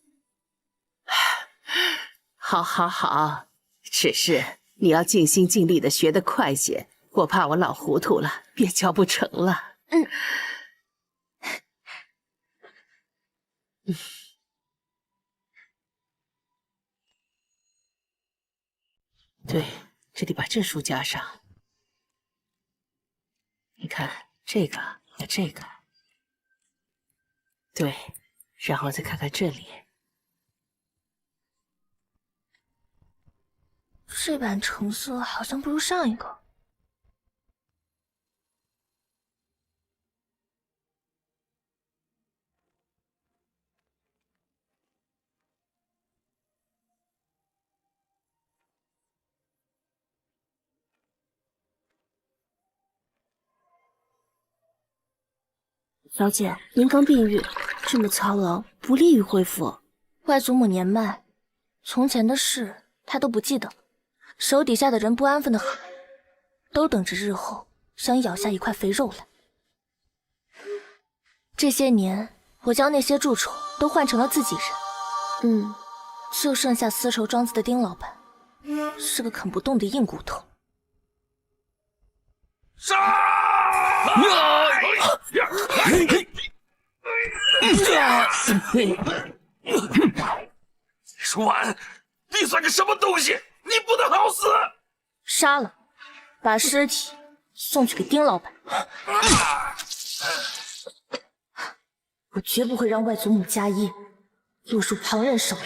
好，好，好，只是你要尽心尽力的学得快些，我怕我老糊涂了，别教不成了。对，这里把这书加上。你看这个和这个，对，然后再看看这里。这版成色好像不如上一个。小姐，您刚病愈，这么操劳不利于恢复。外祖母年迈，从前的事她都不记得，手底下的人不安分的很，都等着日后想咬下一块肥肉来。这些年，我将那些蛀虫都换成了自己人，就剩下丝绸庄子的丁老板，是个啃不动的硬骨头。杀！舒婉，你算个什么东西？你不能好死！杀了，把尸体送去给丁老板。我绝不会让外祖母家业落入旁人手里。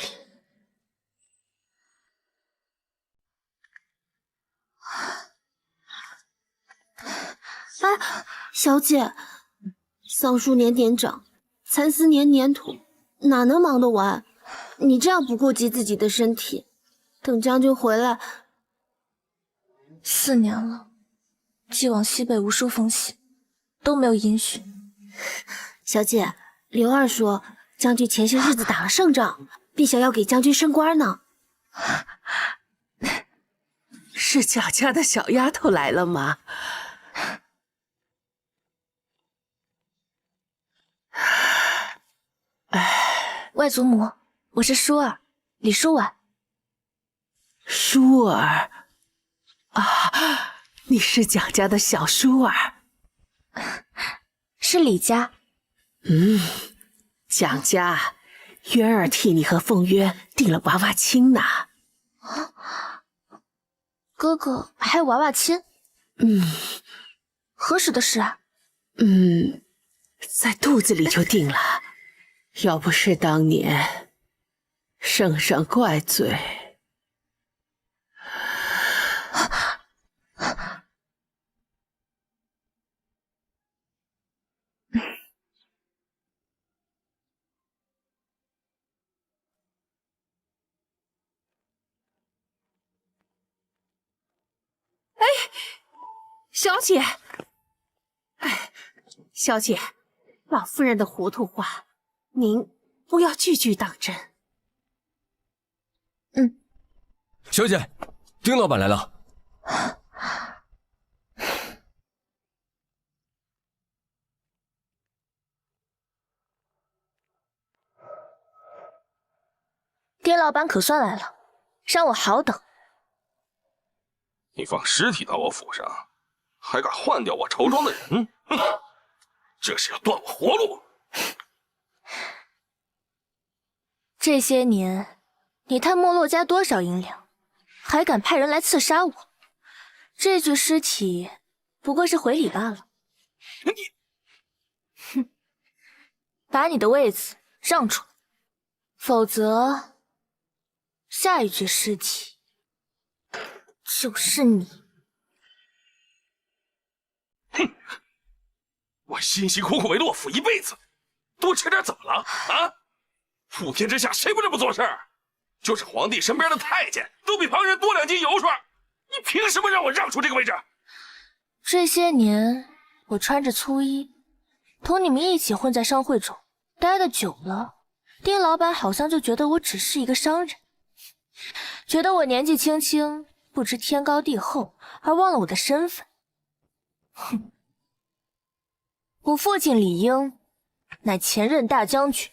哎，小姐，桑树年年长，蚕丝年年吐，哪能忙得完？你这样不顾及自己的身体，等将军回来，4年了，寄往西北无数封信，都没有音讯。小姐，刘二说将军前些日子打了胜仗，并想要给将军升官呢。是贾家的小丫头来了吗？外祖母，我是舒儿，李舒婉。舒儿啊，你是贾家的小舒儿，是李家。蒋家渊儿替你和凤渊订了娃娃亲呢。哥哥还有娃娃亲？何时的事啊？在肚子里就定了。要不是当年圣上怪罪，小姐，小姐，老夫人的糊涂话，您不要句句当真。小姐，丁老板来了。丁老板可算来了，让我好等。你放尸体到我府上，还敢换掉我绸庄的人？这是要断我活路！这些年，你贪没洛家多少银两，还敢派人来刺杀我？这具尸体不过是回礼罢了。把你的位子让出来，否则下一具尸体就是你。我辛辛苦苦为洛府一辈子，多吃点怎么了啊？普天之下谁不这么做事儿？就是皇帝身边的太监都比旁人多2斤油水，你凭什么让我让出这个位置？这些年我穿着粗衣，同你们一起混在商会中，待得久了，丁老板好像就觉得我只是一个商人，觉得我年纪轻轻，不知天高地厚，而忘了我的身份。哼！我父亲李英乃前任大将军，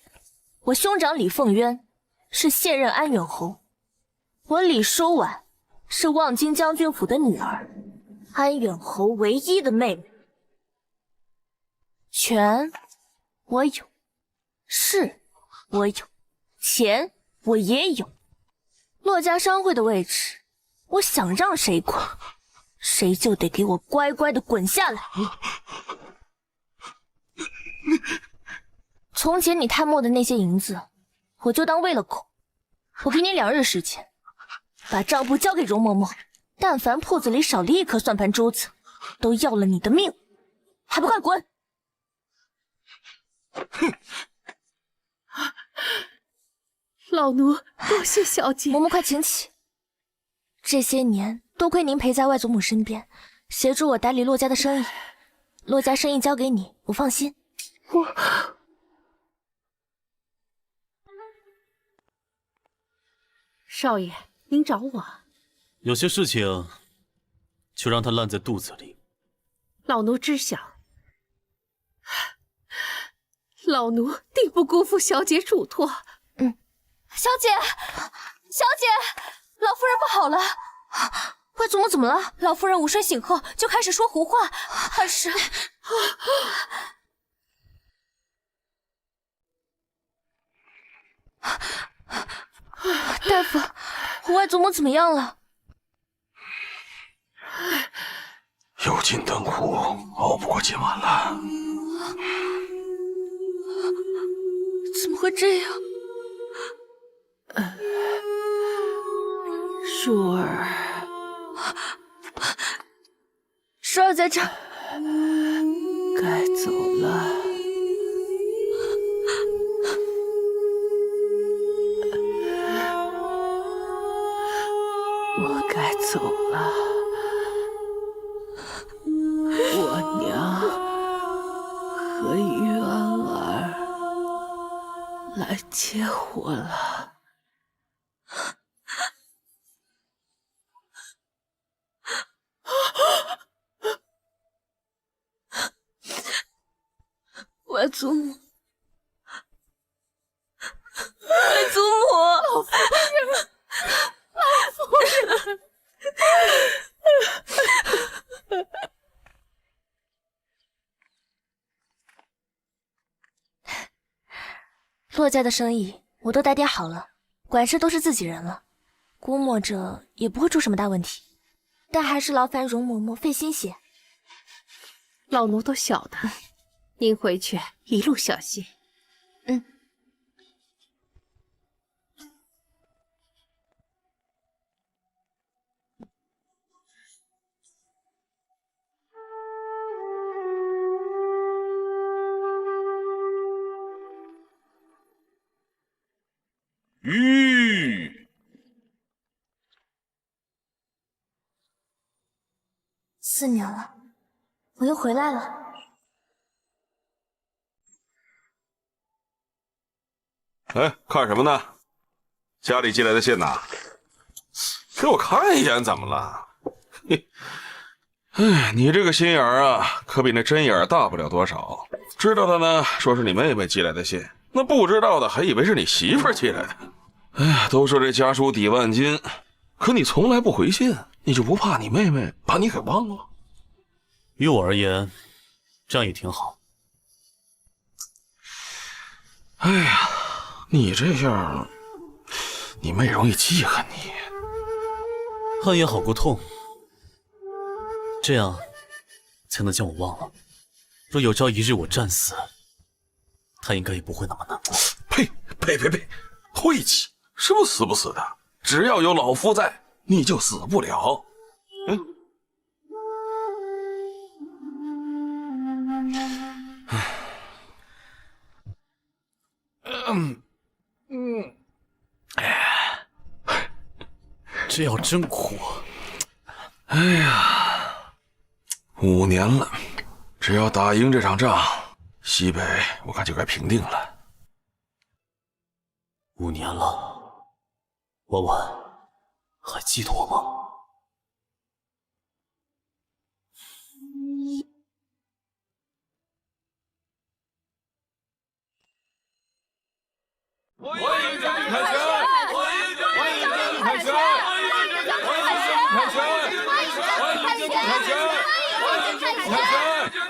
我兄长李凤渊是现任安远侯，我李舒婉是望京将军府的女儿，安远侯唯一的妹妹。权我有，势我有，钱我也有。洛家商会的位置，我想让谁管，谁就得给我乖乖的滚下来。从前你贪没的那些银子，我就当喂了狗。我给你2日时间，把账簿交给容嬷嬷，但凡铺子里少了1颗算盘珠子，都要了你的命，还不快滚！老奴多谢小姐。嬷嬷快请起。这些年多亏您陪在外祖母身边，协助我打理洛家的生意。洛家生意交给你，我放心。少爷，您找我？有些事情就让它烂在肚子里。老奴知晓，老奴定不辜负小姐嘱托。小姐，小姐，老夫人不好了！外祖母怎么了？老夫人午睡醒后就开始说胡话，还是……大夫，我外祖母怎么样了？有尽灯苦，熬不过今晚了。怎么会这样？舒儿，舒儿在这儿，该走了。我该走了。我娘和玉安儿来接我了。外祖母，外祖母，老夫人，老夫人。骆家的生意我都打点好了，管事都是自己人了，估摸着也不会出什么大问题。但还是劳烦容嬷嬷费心些。老奴都晓得，您回去一路小心。4年了，我又回来了。哎，看什么呢？家里寄来的信呐？给我看一眼，怎么了？嘿，哎，你这个心眼儿啊，可比那针眼儿大不了多少。知道的呢，说是你妹妹寄来的信；那不知道的，还以为是你媳妇儿寄来的。哎呀，都说这家书抵万金，可你从来不回信，你就不怕你妹妹把你给忘了？于我而言，这样也挺好。哎呀，你这样，你妹容易记恨你。恨也好过痛，这样才能将我忘了。若有朝一日我战死，她应该也不会那么难过。呸！晦气！什么死不死的，只要有老夫在，你就死不了。这药真苦。哎呀，5年了，只要打赢这场仗，西北我看就该平定了。5年了，婉婉还记得我吗？欢迎将军凯旋！欢迎将军凯旋！欢迎将军凯旋！欢迎将军凯旋！欢迎将军凯旋！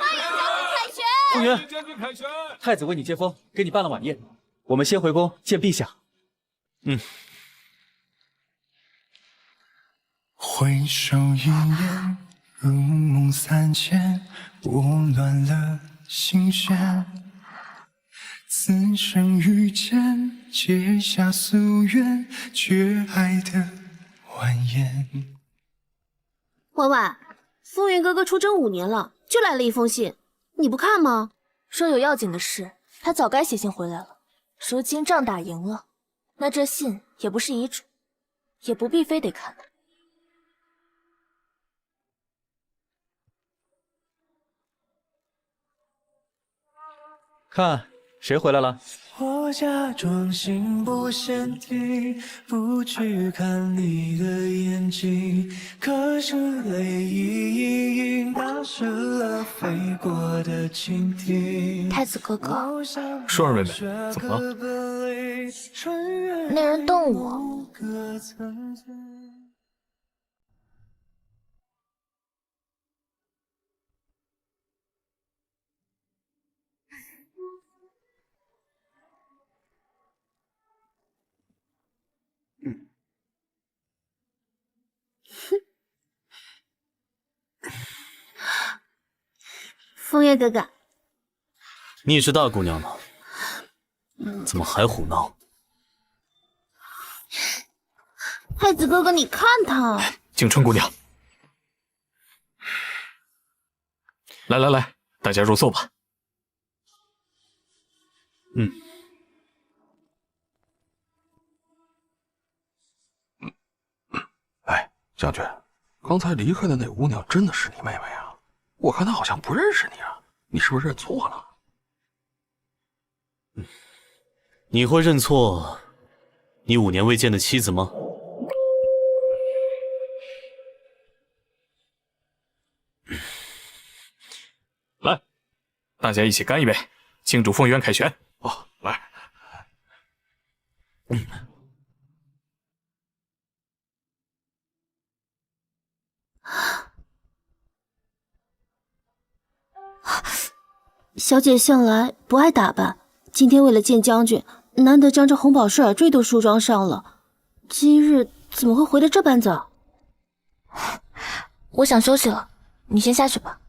欢迎将军凯旋！凤元，太子为你接风，给你办了晚宴，我们先回宫见陛下。回首一眼，如梦三千，拨乱了心弦。此生遇见，结下夙愿，绝爱的蜿蜒。婉婉，风云哥哥出征5年了，就来了一封信，你不看吗？说有要紧的事，他早该写信回来了。如今仗打赢了，那这信也不是遗嘱，也不必非得看。看谁回来了。我假装心不嫌弃，不去看你的眼睛，可是泪已盈打湿了飞过的蜻蜓。太子哥哥，舒儿妹妹，怎么了？那人瞪我。枫叶哥哥，你也是大姑娘了，怎么还胡闹？太子哥哥，你看他。景春姑娘，来来来，大家入座吧。哎，将军，刚才离开的那姑娘真的是你妹妹啊？我看她好像不认识你啊，你是不是认错了？你会认错你5年未见的妻子吗？来，大家一起干一杯，庆祝凤渊凯旋。哦，来。小姐向来不爱打扮，今天为了见将军，难得将这红宝石耳坠都梳妆上了。今日怎么会回得这般早？我想休息了，你先下去吧。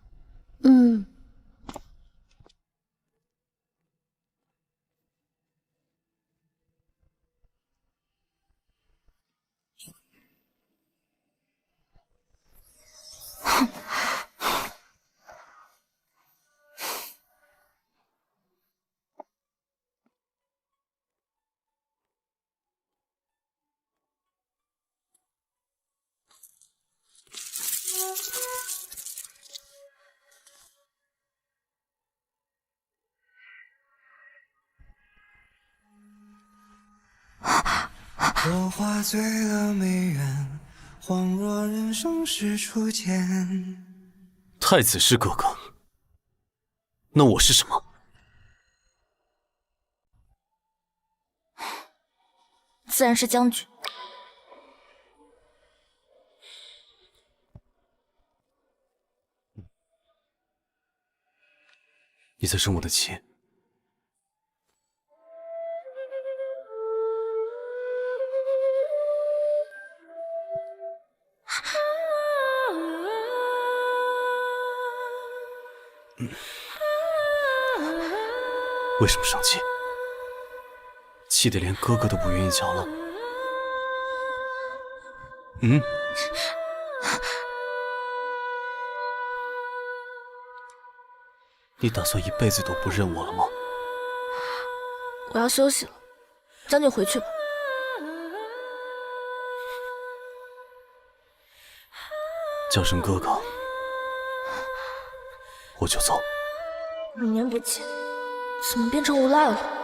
我话醉了没缘，恍若人生是初见。太子是哥哥，那我是什么？自然是将军。你在生我的气？为什么生气？气得连哥哥都不愿意叫了。你打算一辈子都不认我了吗？我要休息了，将军回去吧。叫声哥哥，我就走。5年不见，怎么变成无赖了？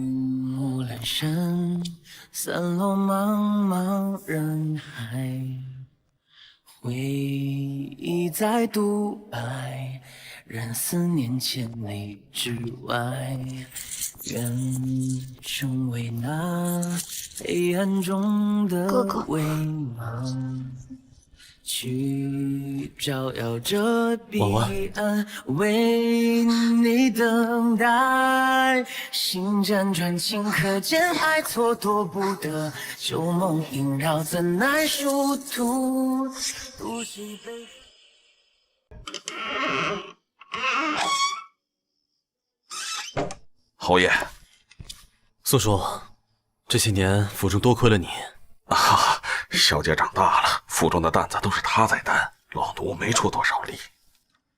木兰山，散落茫茫人海，回忆在独白，任思念千里之外，愿成为那黑暗中的微芒，去照耀着彼岸，为你等待。心辗转，顷刻间爱蹉跎不得，旧梦萦绕，怎奈殊途。都是悲。侯爷，素叔，这些年府中多亏了你。啊，小姐长大了，府中的担子都是她在担，老奴没出多少力。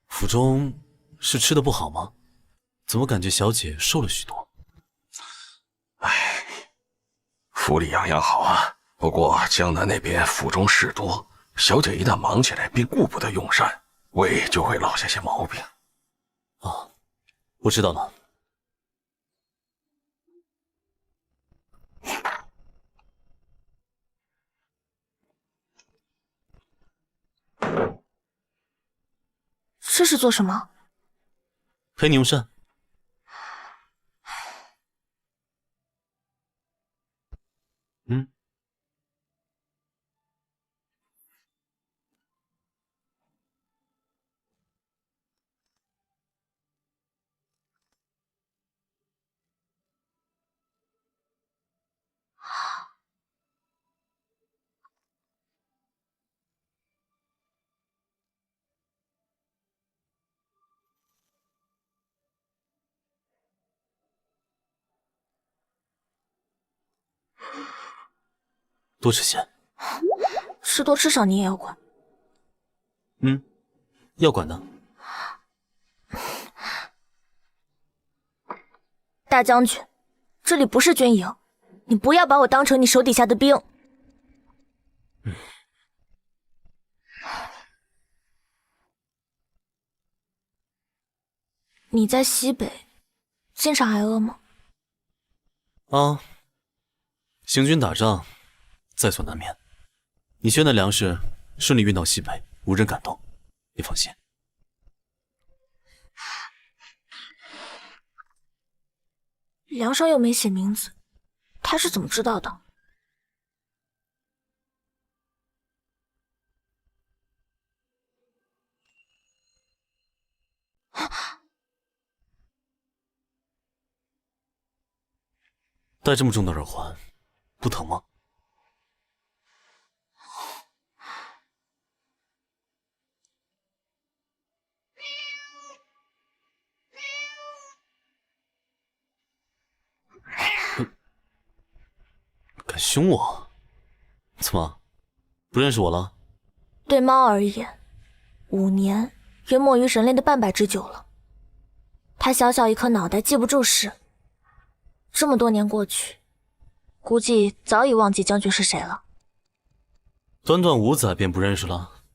府中是吃的不好吗？怎么感觉小姐瘦了许多？唉，府里样样好啊，不过江南那边府中事多，小姐一旦忙起来，便顾不得用膳，胃就会落下些毛病。啊，我知道了。这是做什么？陪你用膳。多吃些。吃多吃少你也要管？要管的。大将军，这里不是军营，你不要把我当成你手底下的兵。你在西北，经常挨饿吗？啊，行军打仗，在所难免。你缺的粮食顺利运到西北，无人敢动，你放心。梁上又没写名字，他是怎么知道的？戴这么重的耳环，不疼吗？敢凶我？怎么，不认识我了？对猫而言，5年约莫于人类的半百之久了。它小小一颗脑袋记不住事，这么多年过去，估计早已忘记将军是谁了。短短5载便不认识了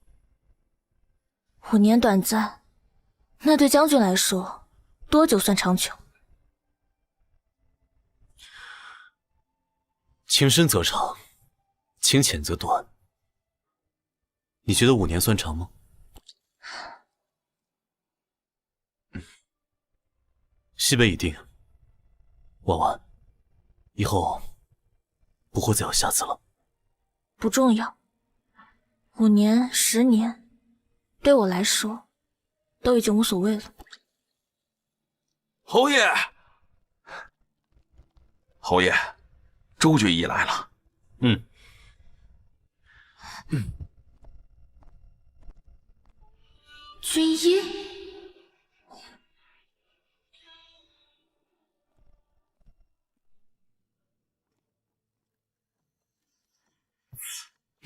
？5年短暂，那对将军来说，多久算长久？情深则长，情浅则短。你觉得5年算长吗？西北已定，婉婉，以后不会再有下次了。不重要，5年、10年，对我来说，都已经无所谓了。侯爷，侯爷，周军医来了。军医。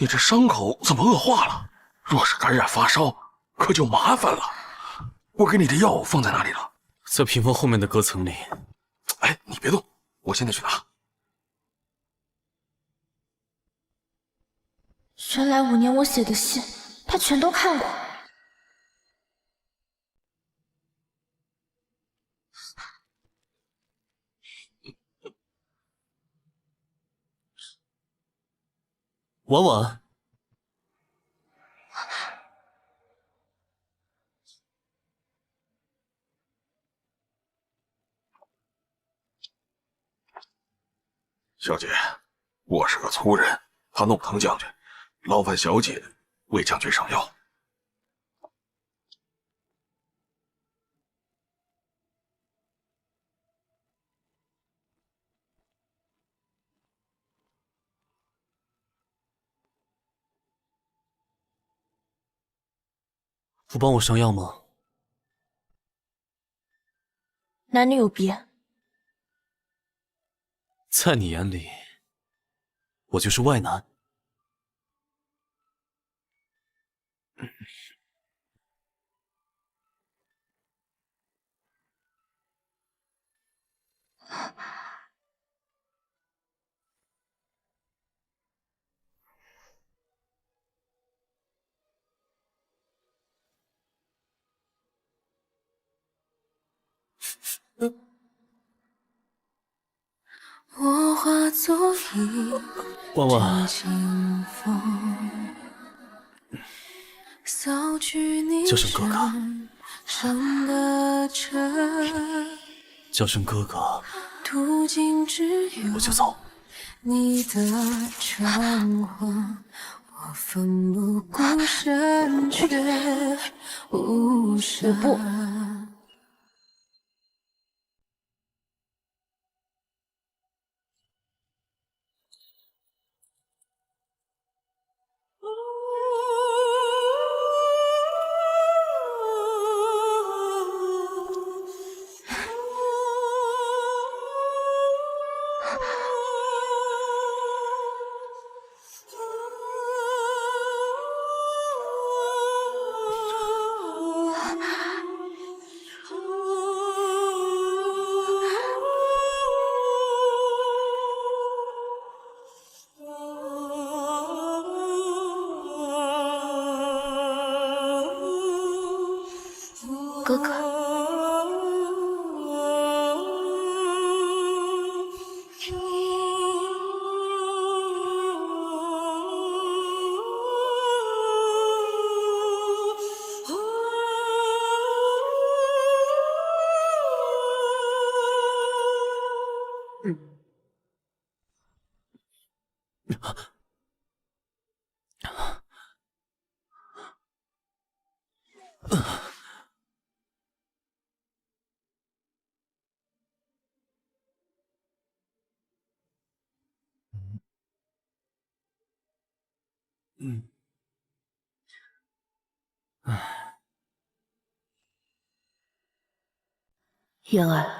你这伤口怎么恶化了？若是感染发烧，可就麻烦了。我给你的药放在哪里了？在屏风后面的隔层里。哎，你别动，我现在去拿。原来5年我写的信，他全都看过。婉婉，小姐，我是个粗人，怕弄疼将军，劳烦小姐为将军上药。不帮我上药吗？男女有别，在你眼里，我就是外男。婉婉，叫声哥哥，叫声哥哥，我就走。你的传话，我奋不顾身却无声。不。哥哥，渊儿，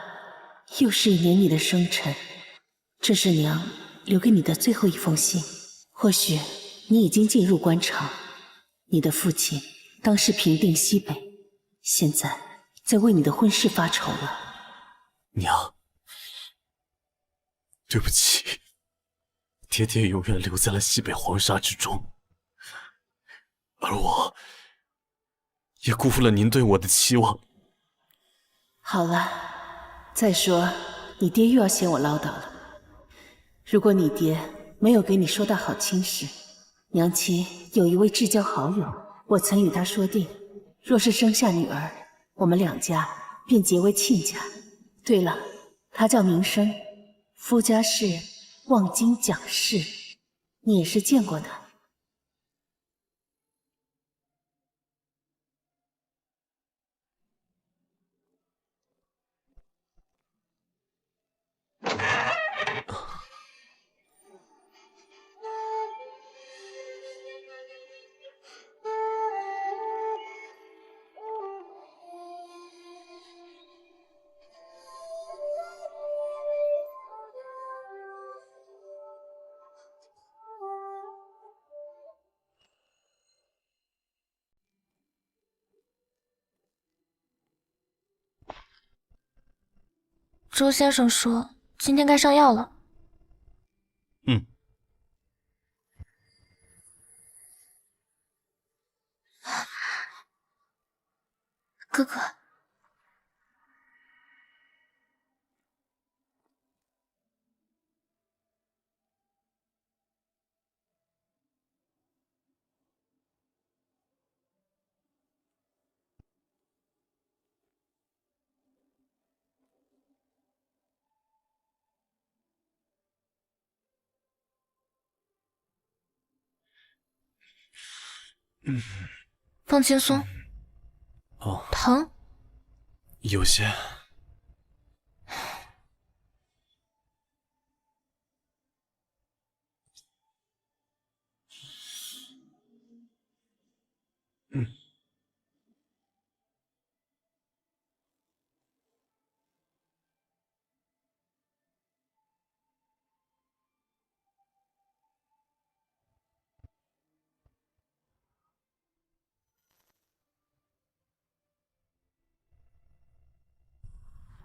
又是一年你的生辰，这是娘留给你的最后一封信。或许你已经进入官场，你的父亲当时平定西北，现在在为你的婚事发愁了。娘，对不起，爹爹永远留在了西北黄沙之中，而我也辜负了您对我的期望。好了，再说你爹又要嫌我唠叨了。如果你爹没有给你说到好亲事，娘亲有一位至交好友，我曾与他说定，若是生下女儿，我们两家便结为亲家。对了，他叫明生，夫家是望京蒋氏，你也是见过的。周先生说今天该上药了。哥哥，放轻松。哦，疼？有些。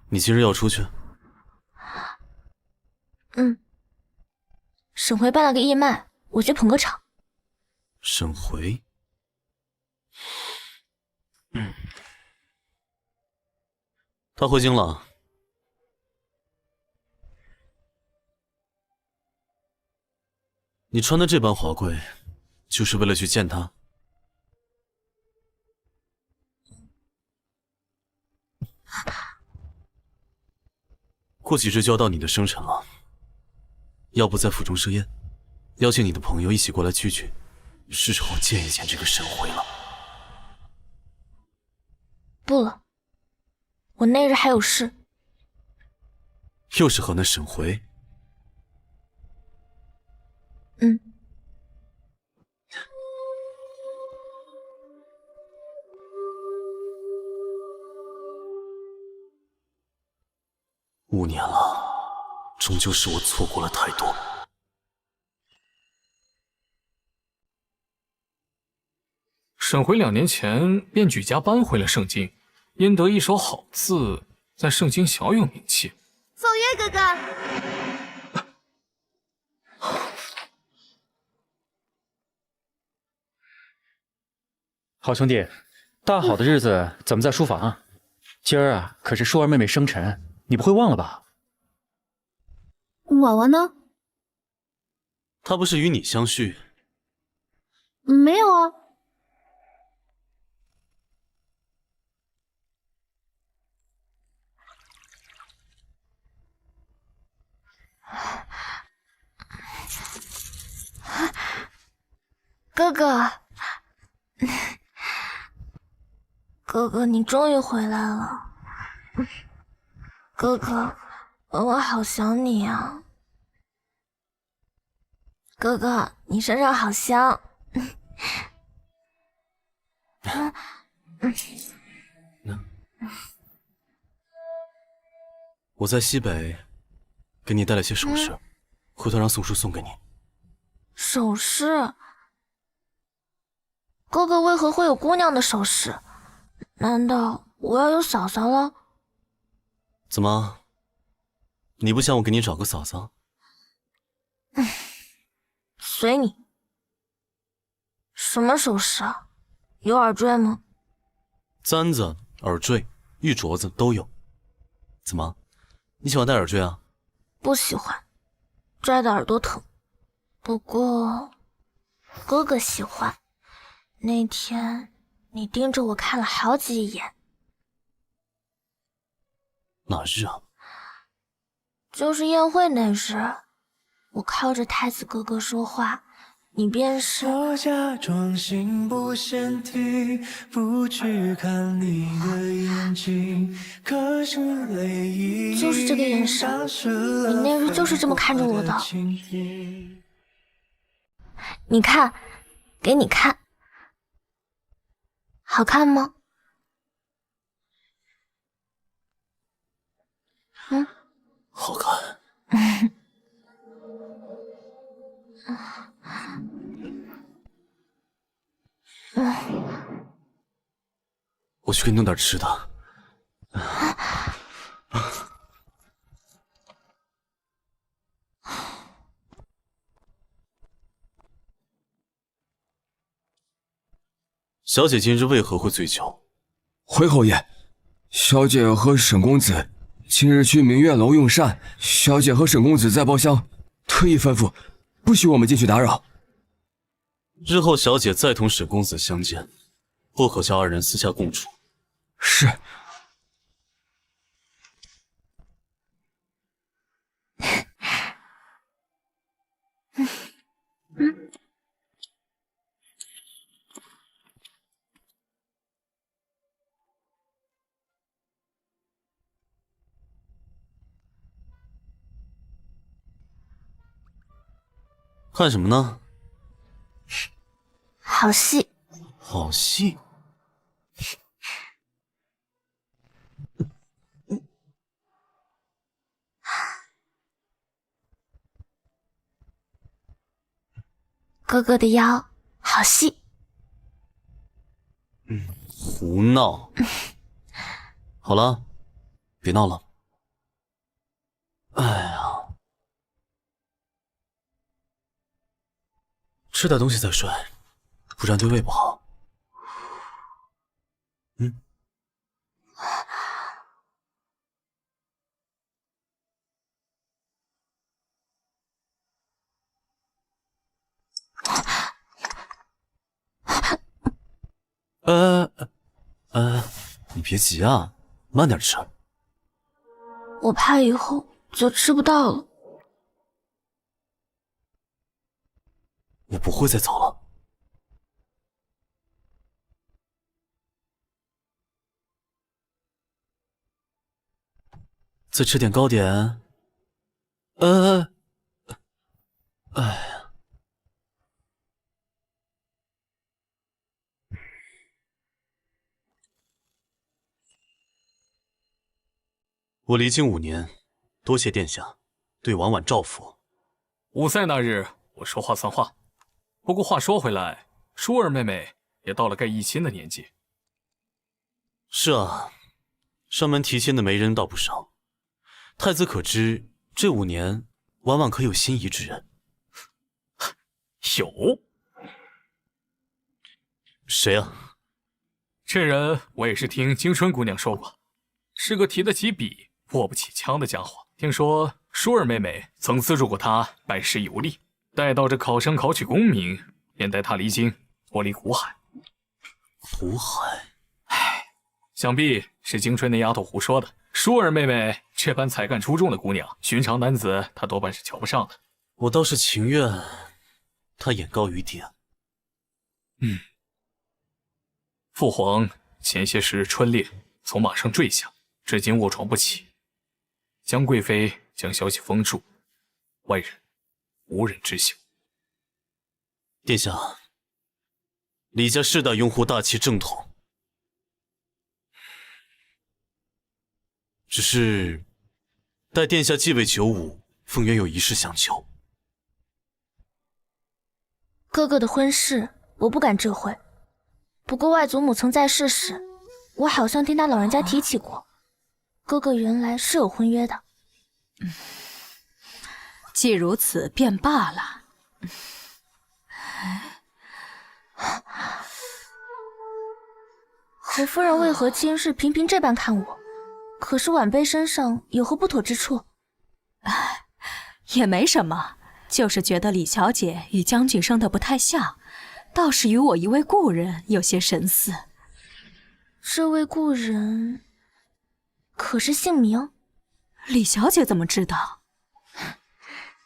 你今日要出去？沈回办了个义卖，我去捧个场。沈回？他回京了。你穿的这般华贵，就是为了去见他？过几日就要到你的生辰了，要不在府中设宴，邀请你的朋友一起过来聚聚，是时候见一见这个沈回了。不了，我那日还有事。又是和那沈回？嗯。5年了，终究是我错过了太多。沈回2年前便举家搬回了盛京，因得一手好字，在盛京小有名气。凤月哥哥，好兄弟，大好的日子怎么在书房啊？今儿啊，可是舒儿妹妹生辰，你不会忘了吧？婉婉呢？她不是与你相续？没有啊。哥哥，哥哥，你终于回来了。哥哥，我好想你啊。哥哥，你身上好香。我在西北给你带了些首饰，回头让宋叔送给你。首饰？哥哥为何会有姑娘的首饰？难道我要有嫂嫂了？怎么？你不想我给你找个嫂嫂？随你。什么首饰啊？有耳坠吗？簪子、耳坠、玉镯子都有。怎么？你喜欢戴耳坠啊？不喜欢，摘的耳朵疼。不过，哥哥喜欢。那天你盯着我看了好几眼。哪日啊？就是宴会那日，我靠着太子哥哥说话，你便是。我假装心不先停，不去看你的眼睛，可是泪已就是这个眼神，你那日就是这么看着我的。你看，给你看，好看吗？嗯，好看。我去给你弄点吃的。小姐今日为何会醉酒？回侯爷，小姐和沈公子今日去明月楼用膳，小姐和沈公子在包厢，特意吩咐不许我们进去打扰。日后小姐再同沈公子相见，不可叫2人私下共处。是。看什么呢？好戏。好戏。哥哥的腰，好细。胡闹。好了，别闹了。哎呀，吃点东西再睡，不然对胃不好。你别急啊，慢点吃。我怕以后就吃不到了。我不会再走了。再吃点糕点。哎呀，我离京5年，多谢殿下对婉婉照拂。五赛那日，我说话算话。不过话说回来，舒儿妹妹也到了该议亲的年纪。是啊，上门提亲的媒人倒不少。太子可知，这5年婉婉可有心仪之人？有。谁啊？这人我也是听京春姑娘说过，是个提得起笔握不起枪的家伙。听说舒儿妹妹曾资助过他拜师游历，待到这考生考取功名，便带他离京，脱离苦海。苦海？唉，想必是京春那丫头胡说的。舒儿妹妹这般才干出众的姑娘，寻常男子她多半是瞧不上的。我倒是情愿她眼高于低。父皇前些时春猎从马上坠下，至今卧床不起。江贵妃将消息封住，外人无人知晓。殿下，李家世代拥护大齐正统，只是待殿下继位久午，凤渊有一事相求。哥哥的婚事我不敢智慧，不过外祖母曾在世时，我好像听他老人家提起过，哥哥原来是有婚约的。既如此，便罢了。侯夫人为何今日频频这般看我？可是晚辈身上有何不妥之处？也没什么，就是觉得李小姐与将军生得不太像，倒是与我一位故人有些神似。这位故人可是姓名？李小姐怎么知道？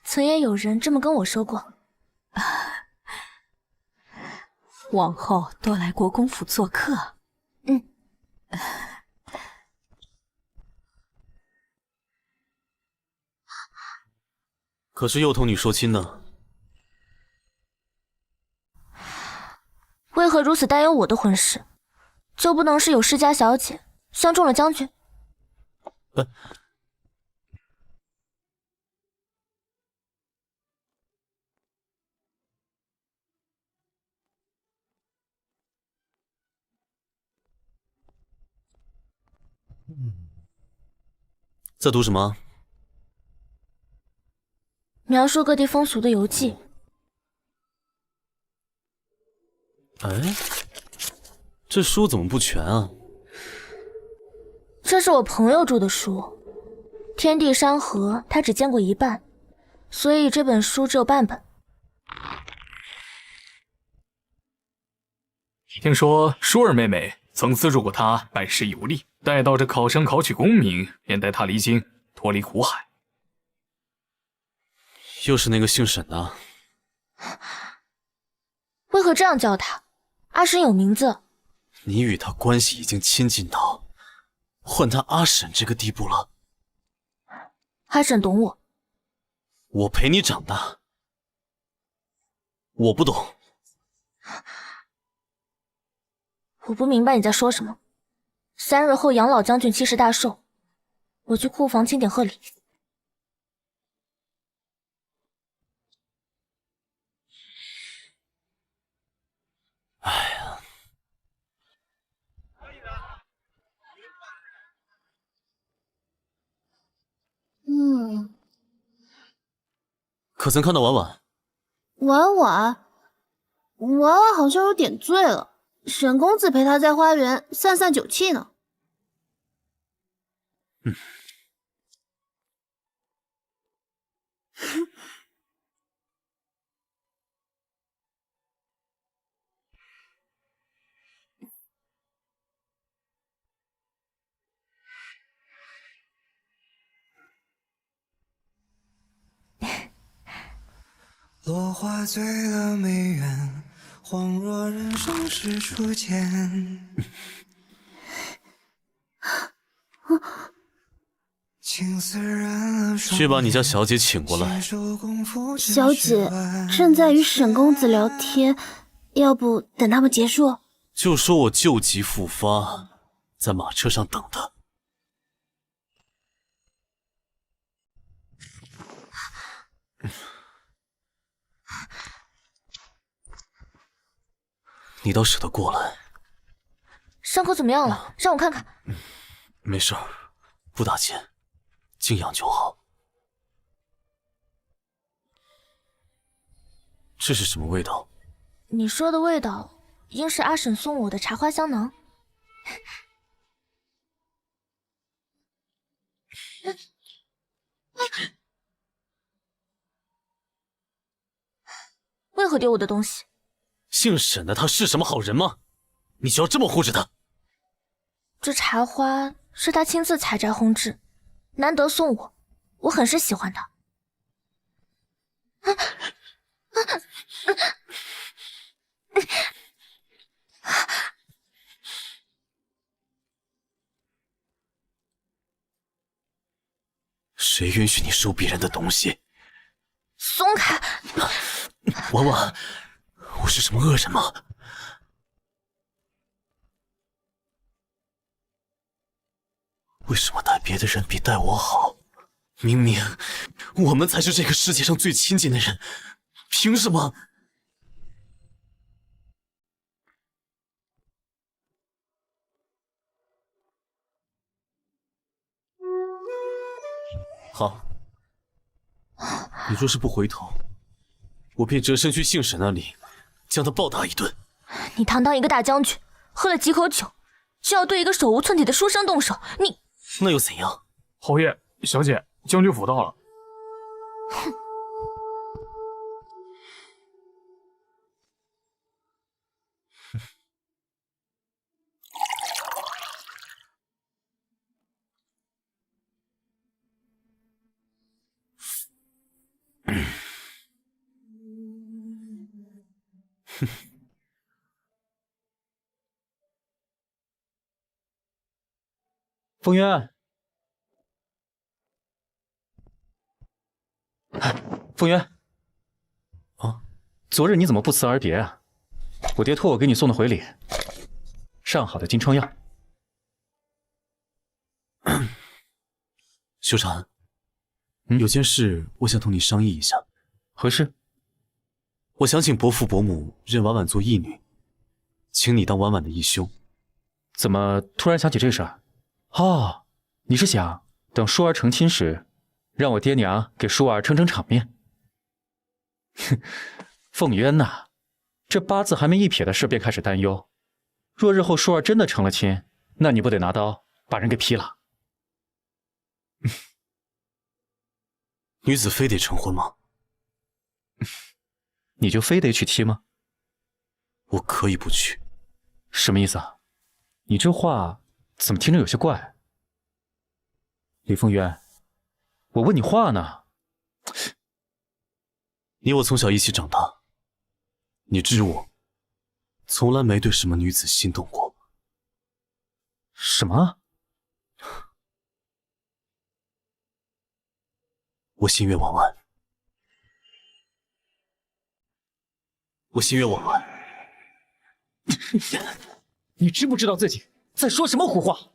曾也有人这么跟我说过。往后多来国公府做客。可是幼童女说亲呢？为何如此担忧我的婚事？就不能是有世家小姐相中了将军？在读什么？描述各地风俗的游记。哎，这书怎么不全啊？这是我朋友著的书，天地山河他只见过一半，所以这本书只有半本。听说舒儿妹妹曾资助过他拜师游历，待到这考生考取功名，便带他离京，脱离苦海。又是那个姓沈的。为何这样叫他？阿婶有名字。你与他关系已经亲近到唤他阿婶这个地步了。阿婶懂我。我陪你长大，我不懂。我不明白你在说什么。3日后杨老将军70大寿，我去库房清点贺礼。哎呀，可曾看到婉婉？婉婉好像有点醉了，沈公子陪她在花园散散酒气呢。落花醉了眉眼，恍若人生是初见。去把你家小姐请过来。小姐正在与沈公子聊天，要不等他们结束？就说我旧疾复发，在马车上等他。你倒舍得过来。伤口怎么样了？让我看看。没事儿，不打紧，静养就好。这是什么味道？你说的味道，应是阿婶送我的茶花香囊。为何丢我的东西？姓沈的他是什么好人吗？你就要这么护着他？这茶花是他亲自采摘烘制，难得送我，我很是喜欢它。谁允许你收别人的东西？松开！婉婉，我是什么恶人吗？为什么待别的人比待我好？明明我们才是这个世界上最亲近的人，凭什么？好，你若是不回头，我便折身去姓沈那里，将他暴打一顿。你堂堂一个大将军，喝了几口酒，就要对一个手无寸铁的书生动手，你那又怎样？侯爷，小姐，将军府到了。哼！风渊，风渊，啊，昨日你怎么不辞而别啊？我爹托我给你送的回礼，上好的金疮药。修禅，有件事我想同你商议一下。何事？我想请伯父伯母认婉婉做义女，请你当婉婉的义兄。怎么突然想起这事儿？哦，你是想等舒儿成亲时，让我爹娘给舒儿撑撑场面？哼，凤渊呐，这八字还没一撇的事便开始担忧。若日后舒儿真的成了亲，那你不得拿刀把人给劈了？女子非得成婚吗？你就非得娶妻吗？我可以不娶。什么意思啊？你这话怎么听着有些怪？李凤渊，我问你话呢。你我从小一起长大，你知我从来没对什么女子心动过。什么？我心悦婉婉。我心悦婉婉。你知不知道自己在说什么胡话？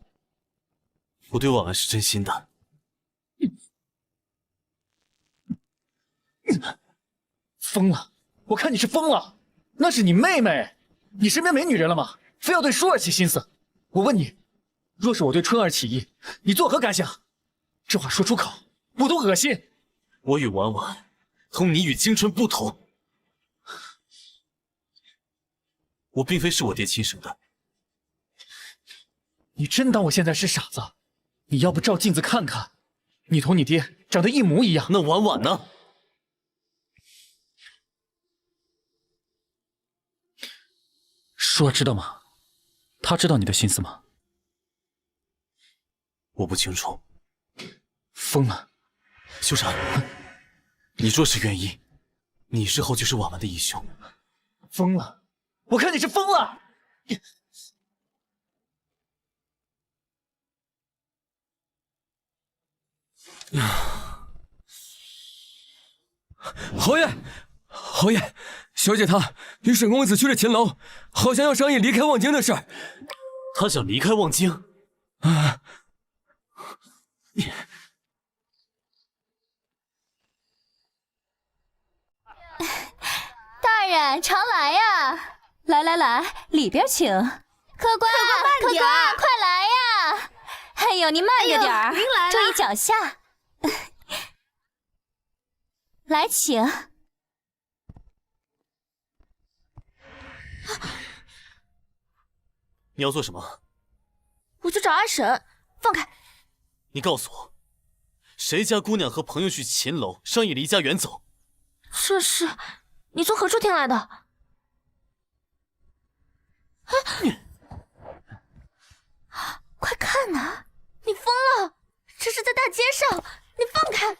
我对婉婉是真心的。疯了！我看你是疯了。那是你妹妹，你身边没女人了吗？非要对舒儿起心思。我问你，若是我对春儿起意，你作何感想？这话说出口，我都恶心。我与婉婉，同你与京春不同。我并非是我爹亲生的。你真当我现在是傻子？你要不照镜子看看，你同你爹长得一模一样。那婉婉呢？舒儿知道吗？她知道你的心思吗？我不清楚。疯了！修禅，你若是愿意，你日后就是婉婉的义兄。疯了！我看你是疯了！侯爷，侯爷，小姐她与沈公子去了秦楼，好像要商议离开望京的事儿。他想离开望京？大人常来呀！来，里边请。客官，快来呀！哎呦，你慢着点儿，您来了，注意脚下。来，请。你要做什么？我去找阿婶，放开！你告诉我，谁家姑娘和朋友去秦楼商议离家远走？这是你从何处听来的？快看呐！你疯了！这是在大街上！你放开！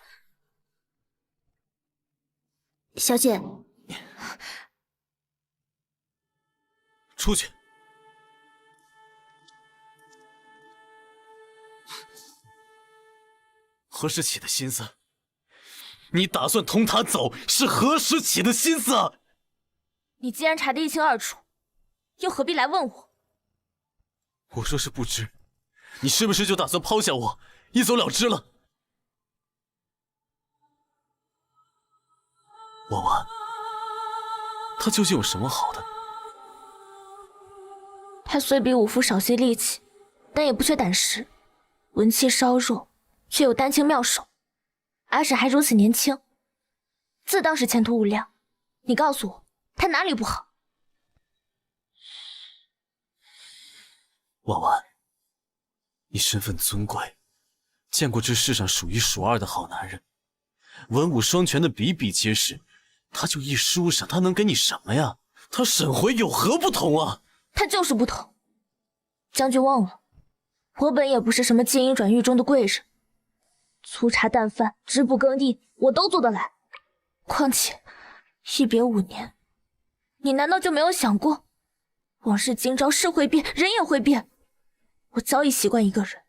小姐，出去！何时起的心思？你打算同他走，是何时起的心思？你既然查得一清二楚，又何必来问我？我若是不知，你是不是就打算抛下我，一走了之了？婉婉，他究竟有什么好的？他虽比武夫少些力气，但也不缺胆识，文气稍弱，却有丹青妙手。阿婶还如此年轻，自当是前途无量。你告诉我，他哪里不好？婉婉，你身份尊贵，见过这世上数一数二的好男人，文武双全的比比皆是。他就一书生，他能给你什么呀？他沈回有何不同啊？他就是不同。将军忘了，我本也不是什么金银转狱中的贵人，粗茶淡饭、织布耕地，我都做得来。况且一别5年，你难道就没有想过，往事今朝事会变，人也会变。我早已习惯一个人，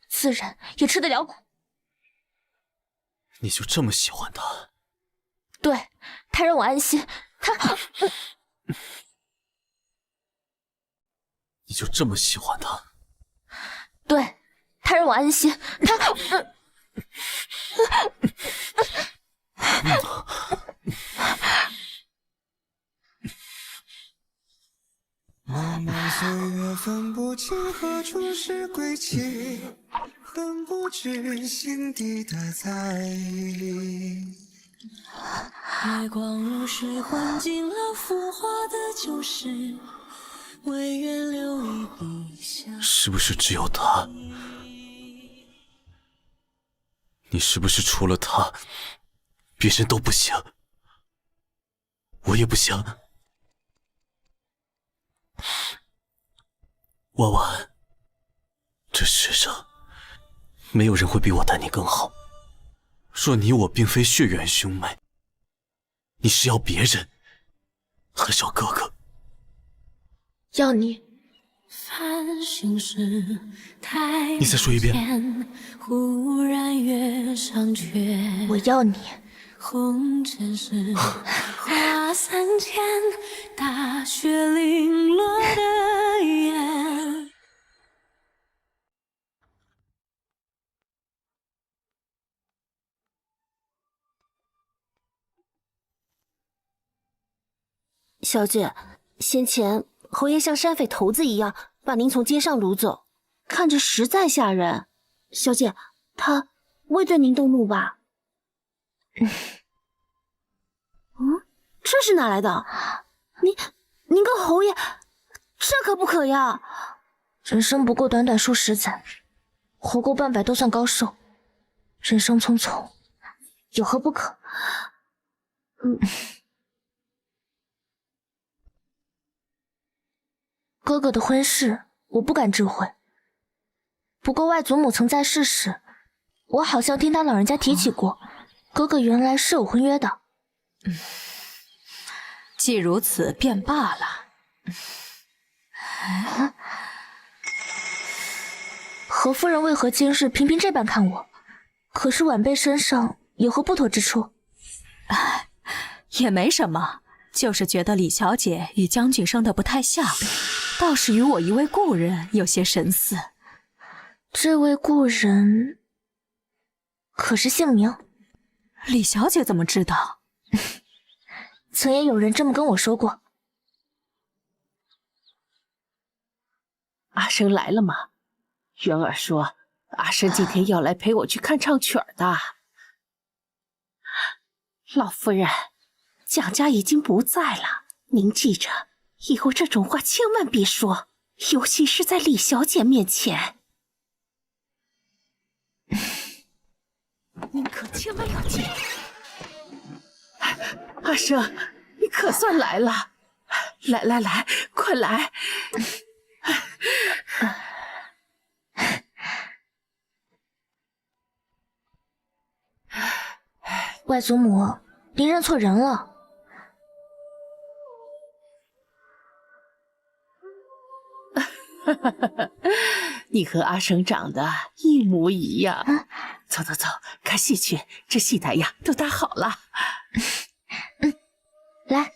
自然也吃得了苦。你就这么喜欢他？对，他让我安心。他，你就这么喜欢他？对，他让我安心。他，茫茫岁月分不清何处是归期，分不知心底的在意。月光如水，换尽了浮华的旧事，唯愿留一笔相依。是不是只有他？你是不是除了他，别人都不行？我也不行。婉婉，这世上没有人会比我待你更好。若你我并非血缘兄妹，你是要别人，还是要哥哥？要你。你再说一遍。我要你。红尘是花三千，大雪零落的眼。小姐，先前侯爷像山匪头子一样把您从街上掳走，看着实在吓人。小姐，他未对您动怒吧？这是哪来的？您跟侯爷，这可不可呀！人生不过短短数十载，活过半百都算高寿。人生匆匆，有何不可？哥哥的婚事我不敢置喙，不过外祖母曾在世时，我好像听他老人家提起过，哥哥原来是有婚约的。既如此，便罢了。何夫人为何今日频频这般看我？可是晚辈身上有何不妥之处？也没什么，就是觉得李小姐与将军生得不太像，倒是与我一位故人有些神似。这位故人可是姓名？李小姐怎么知道？曾也有人这么跟我说过。阿生来了吗？元儿说阿生今天要来陪我去看唱曲儿的。老夫人，蒋家已经不在了，您记着，以后这种话千万别说，尤其是在李小姐面前。您可千万要记住。阿生，你可算来了，来，快来！外祖母，您认错人了。你和阿生长得一模一样。走，看戏去，这戏台呀都搭好了。来，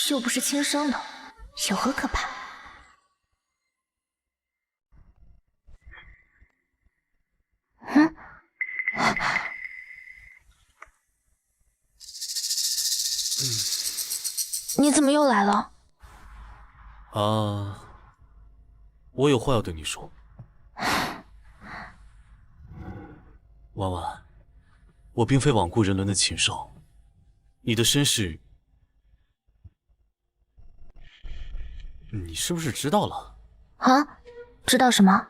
又不是亲生的，有何可怕？你怎么又来了？我有话要对你说。婉婉，我并非罔顾人伦的禽兽，你的身世，你是不是知道了？啊？知道什么？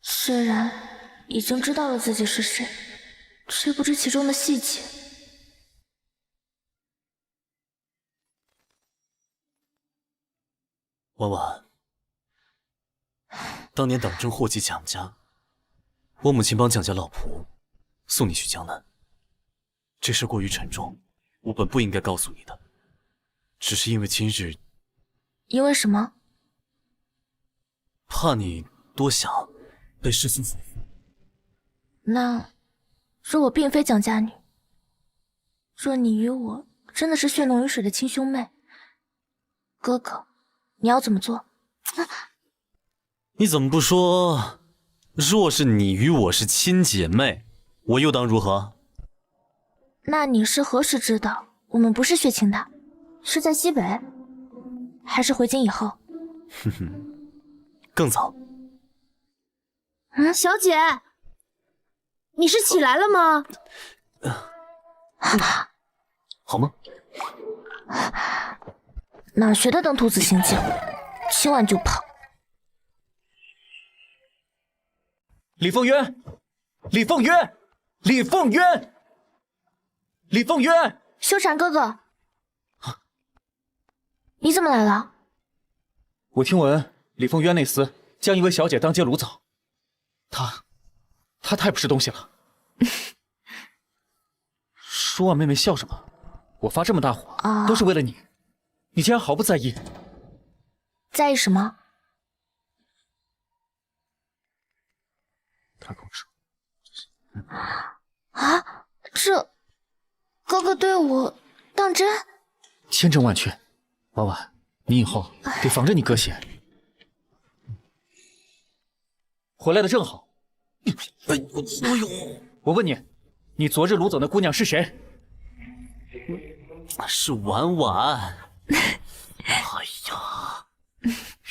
虽然已经知道了自己是谁，却不知其中的细节。婉婉，当年党争祸及蒋家，我母亲帮蒋家老仆送你去江南，这事过于沉重，我本不应该告诉你的，只是因为今日，因为什么？怕你多想，被世俗所缚。那若我并非蒋家女，若你与我真的是血浓于水的亲兄妹，哥哥，你要怎么做？你怎么不说，若是你与我是亲姐妹，我又当如何？那你是何时知道我们不是血亲的？是在西北，还是回京以后？哼哼，更早。小姐，你是起来了吗？好吗？哪学的登徒子心境？今晚就跑！李凤渊，李凤渊，李凤渊，李凤渊！修禅哥哥，你怎么来了？我听闻李凤渊那厮将一位小姐当街掳走，他太不是东西了。舒婉妹妹笑什么？我发这么大火，都是为了你，你竟然毫不在意。在意什么？他跟我说，啊，这哥哥对我当真？千真万确。婉婉，你以后得防着你哥些。回来的正好。哎呦！我问你，你昨日掳走那姑娘是谁？是婉婉。哎呀，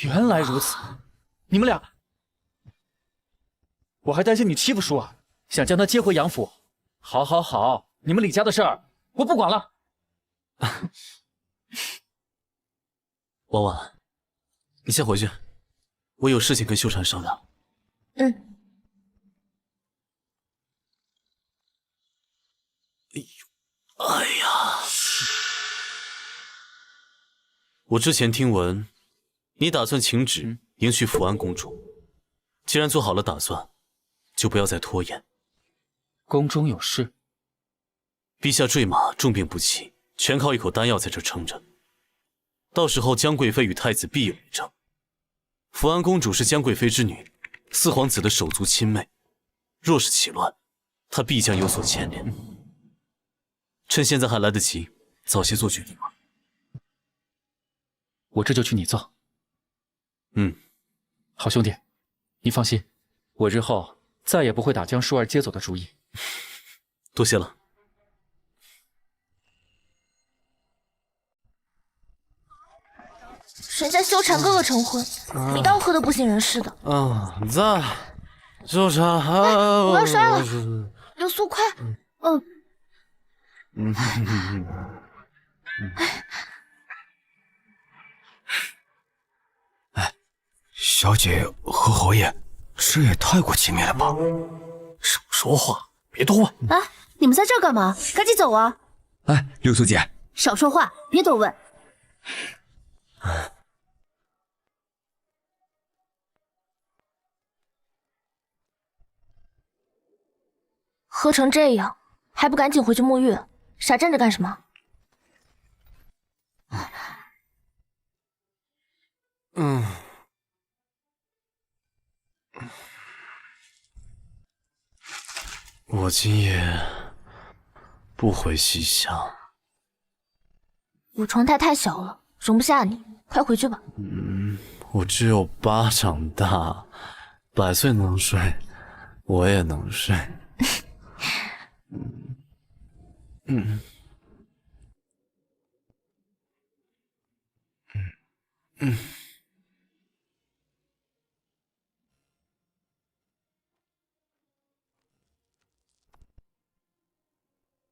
原来如此，你们俩，我还担心你欺负舒儿，想将她接回杨府。好，你们李家的事儿我不管了。婉婉，你先回去，我有事情跟修禅商量。嗯。哎呀！我之前听闻，你打算请旨迎娶福安公主。既然做好了打算，就不要再拖延。宫中有事？陛下坠马，重病不起，全靠一口丹药在这撑着。到时候江贵妃与太子必有一争。福安公主是江贵妃之女，四皇子的手足亲妹，若是起乱，她必将有所牵连。趁现在还来得及，早些做决定吧。我这就去拟奏。好兄弟，你放心，我日后再也不会打将舒儿接走的主意。多谢了。人家修禅哥哥成婚，你倒喝得不省人事的。修禅，我要摔了，流苏快。小姐和侯爷，这也太过亲密了吧！少说话，别多问。哎，你们在这干嘛？赶紧走啊！哎，流苏姐，少说话，别多问。喝成这样，还不赶紧回去沐浴？傻站着干什么？我今夜不回西厢。我床太小了，容不下你，快回去吧。我只有巴掌大，100岁能睡，我也能睡。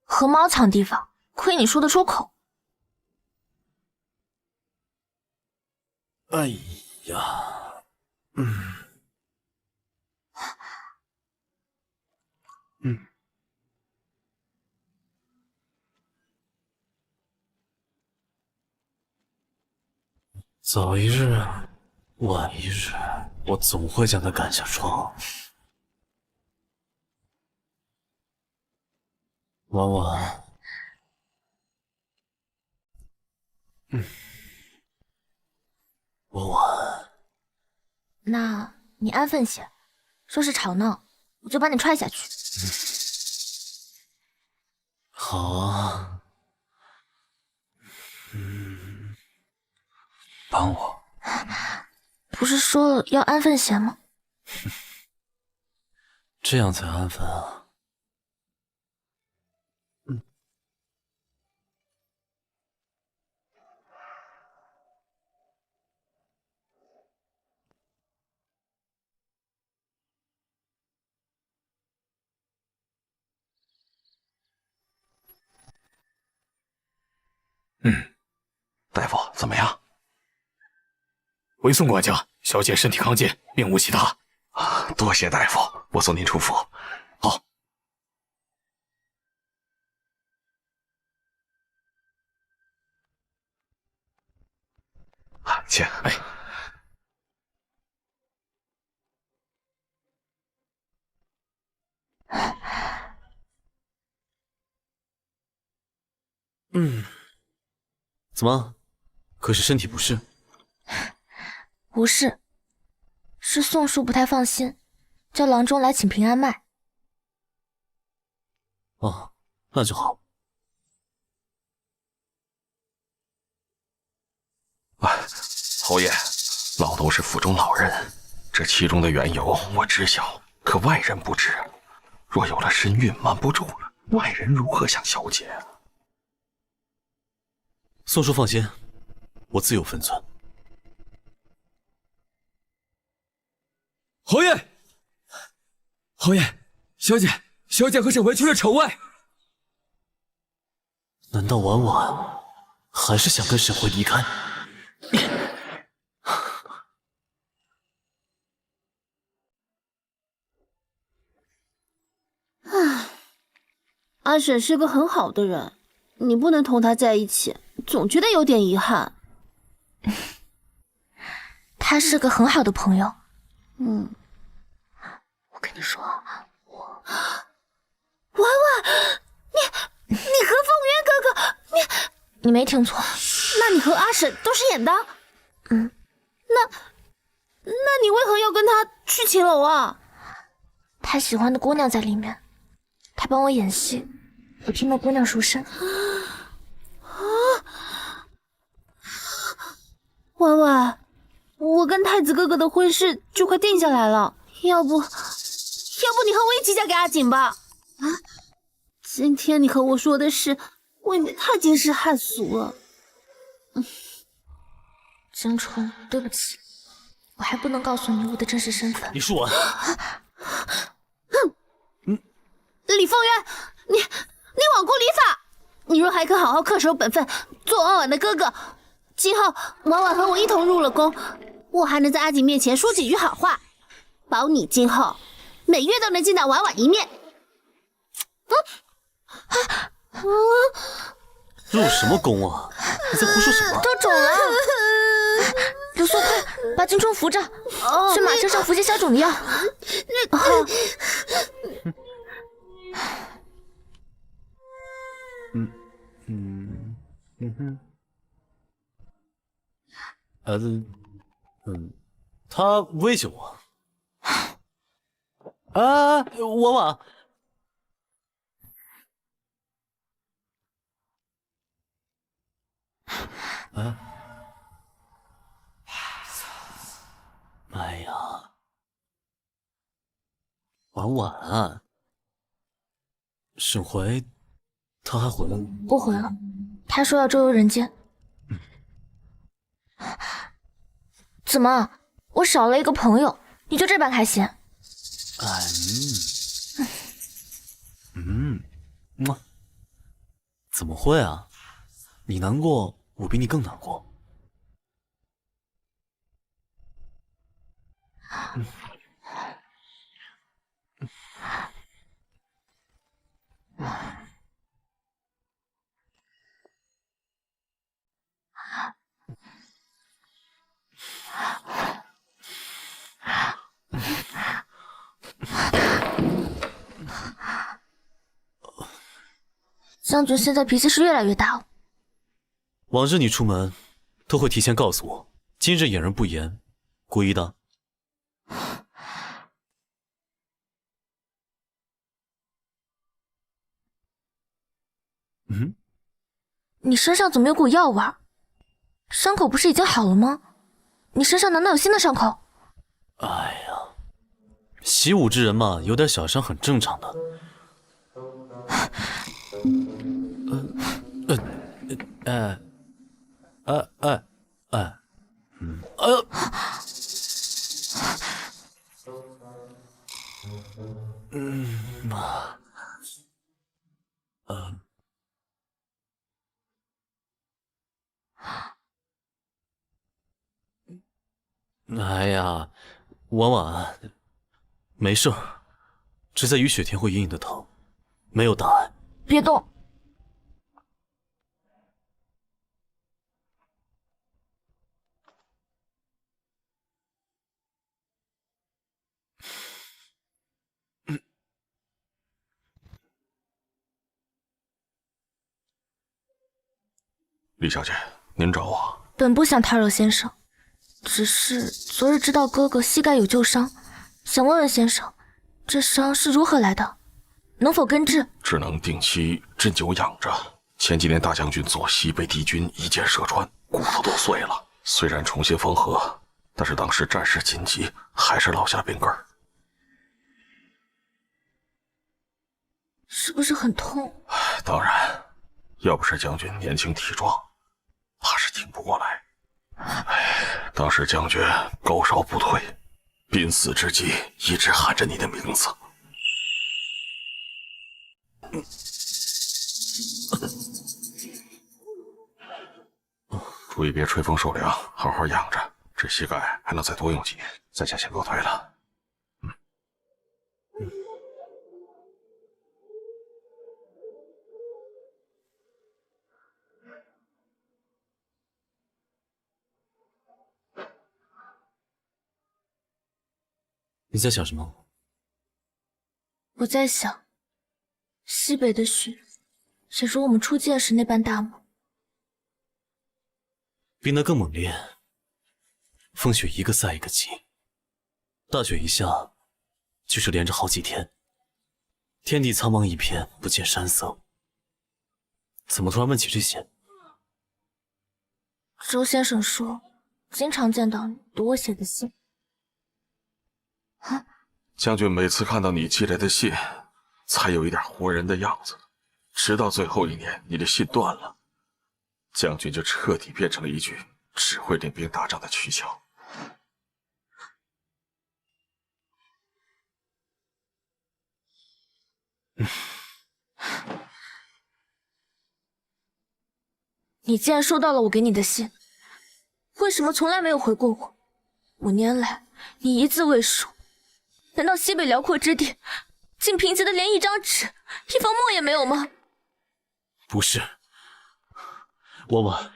和猫藏地方，亏你说得出口。哎呀，早一日，晚一日，我总会将他赶下床。婉婉，婉婉，那你安分些，说是吵闹，我就把你踹下去。好啊。帮我？不是说了要安分些吗？这样才安分啊。大夫怎么样？回送管家，小姐身体康健，并无其他。多谢大夫，我送您出府。好。请。哎。怎么？可是身体不适？不是，是宋叔不太放心，叫郎中来请平安脉。哦，那就好。侯爷，老奴是府中老人，这其中的缘由我知晓，可外人不知。若有了身孕瞒不住了，外人如何想小姐啊？宋叔放心，我自有分寸。侯爷，侯爷，小姐和沈维去了城外。难道婉婉还是想跟沈回离开？阿婶是个很好的人，你不能同她在一起，总觉得有点遗憾。他是个很好的朋友。我跟你说，婉婉，你和凤渊哥哥，你没听错，那你和阿婶都是演的？那你为何要跟他去秦楼啊？他喜欢的姑娘在里面，他帮我演戏，我听那姑娘说声。婉婉，我跟太子哥哥的婚事就快定下来了，要不你和我一起嫁给阿锦吧？今天你和我说的事，未免太惊世骇俗了。京冲，对不起，我还不能告诉你我的真实身份。李舒婉，李凤渊，你罔顾礼法！你若还肯好好恪守本分，做婉婉的哥哥，今后婉婉和我一同入了宫，我还能在阿锦面前说几句好话，保你今后每月都能见到婉婉一面。入什么宫啊？你在胡说什么？都肿了。刘素，快把京冲扶着，去马车上服些消肿的药。他威胁我。婉婉。哎呀，婉婉，沈怀他还回来吗？不回了，他说要周游人间。怎么，我少了一个朋友，你就这般开心？怎么会啊？你难过，我比你更难过。将军现在脾气是越来越大了。往日你出门都会提前告诉我，今日掩人不言，故意的。你身上怎么有股药味？伤口不是已经好了吗？你身上难道有新的伤口？哎呀，习武之人嘛，有点小伤很正常的。哎呀，婉婉，没事儿，只在雨雪天会隐隐的疼，没有大碍。别动！李小姐，您找我？本不想打扰先生。只是昨日知道哥哥膝盖有旧伤，想问问先生，这伤是如何来的，能否根治？只能定期针灸养着。前几年大将军左膝被敌军一箭射穿，骨头都碎了。虽然重新缝合，但是当时战事紧急，还是落下了病根儿。是不是很痛？当然，要不是将军年轻体壮，怕是挺不过来。当时将军高烧不退，濒死之际一直喊着你的名字。注意别吹风受凉，好好养着，这膝盖还能再多用几年，在家先多推了。你在想什么？我在想，西北的雪也如我们初见时那般大吗？冰得更猛烈，风雪一个赛一个急。大雪一下，就是连着好几天，天地苍茫一片，不见山色。怎么突然问起这些？周先生说，经常见到你读我写的信。啊？将军每次看到你寄来的信，才有一点活人的样子。直到最后一年，你的信断了，将军就彻底变成了一具只会领兵打仗的躯壳。你既然收到了我给你的信，为什么从来没有回过我？5年来，你一字未书，难道西北辽阔之地，竟贫瘠的连一张纸、一封墨也没有吗？不是，我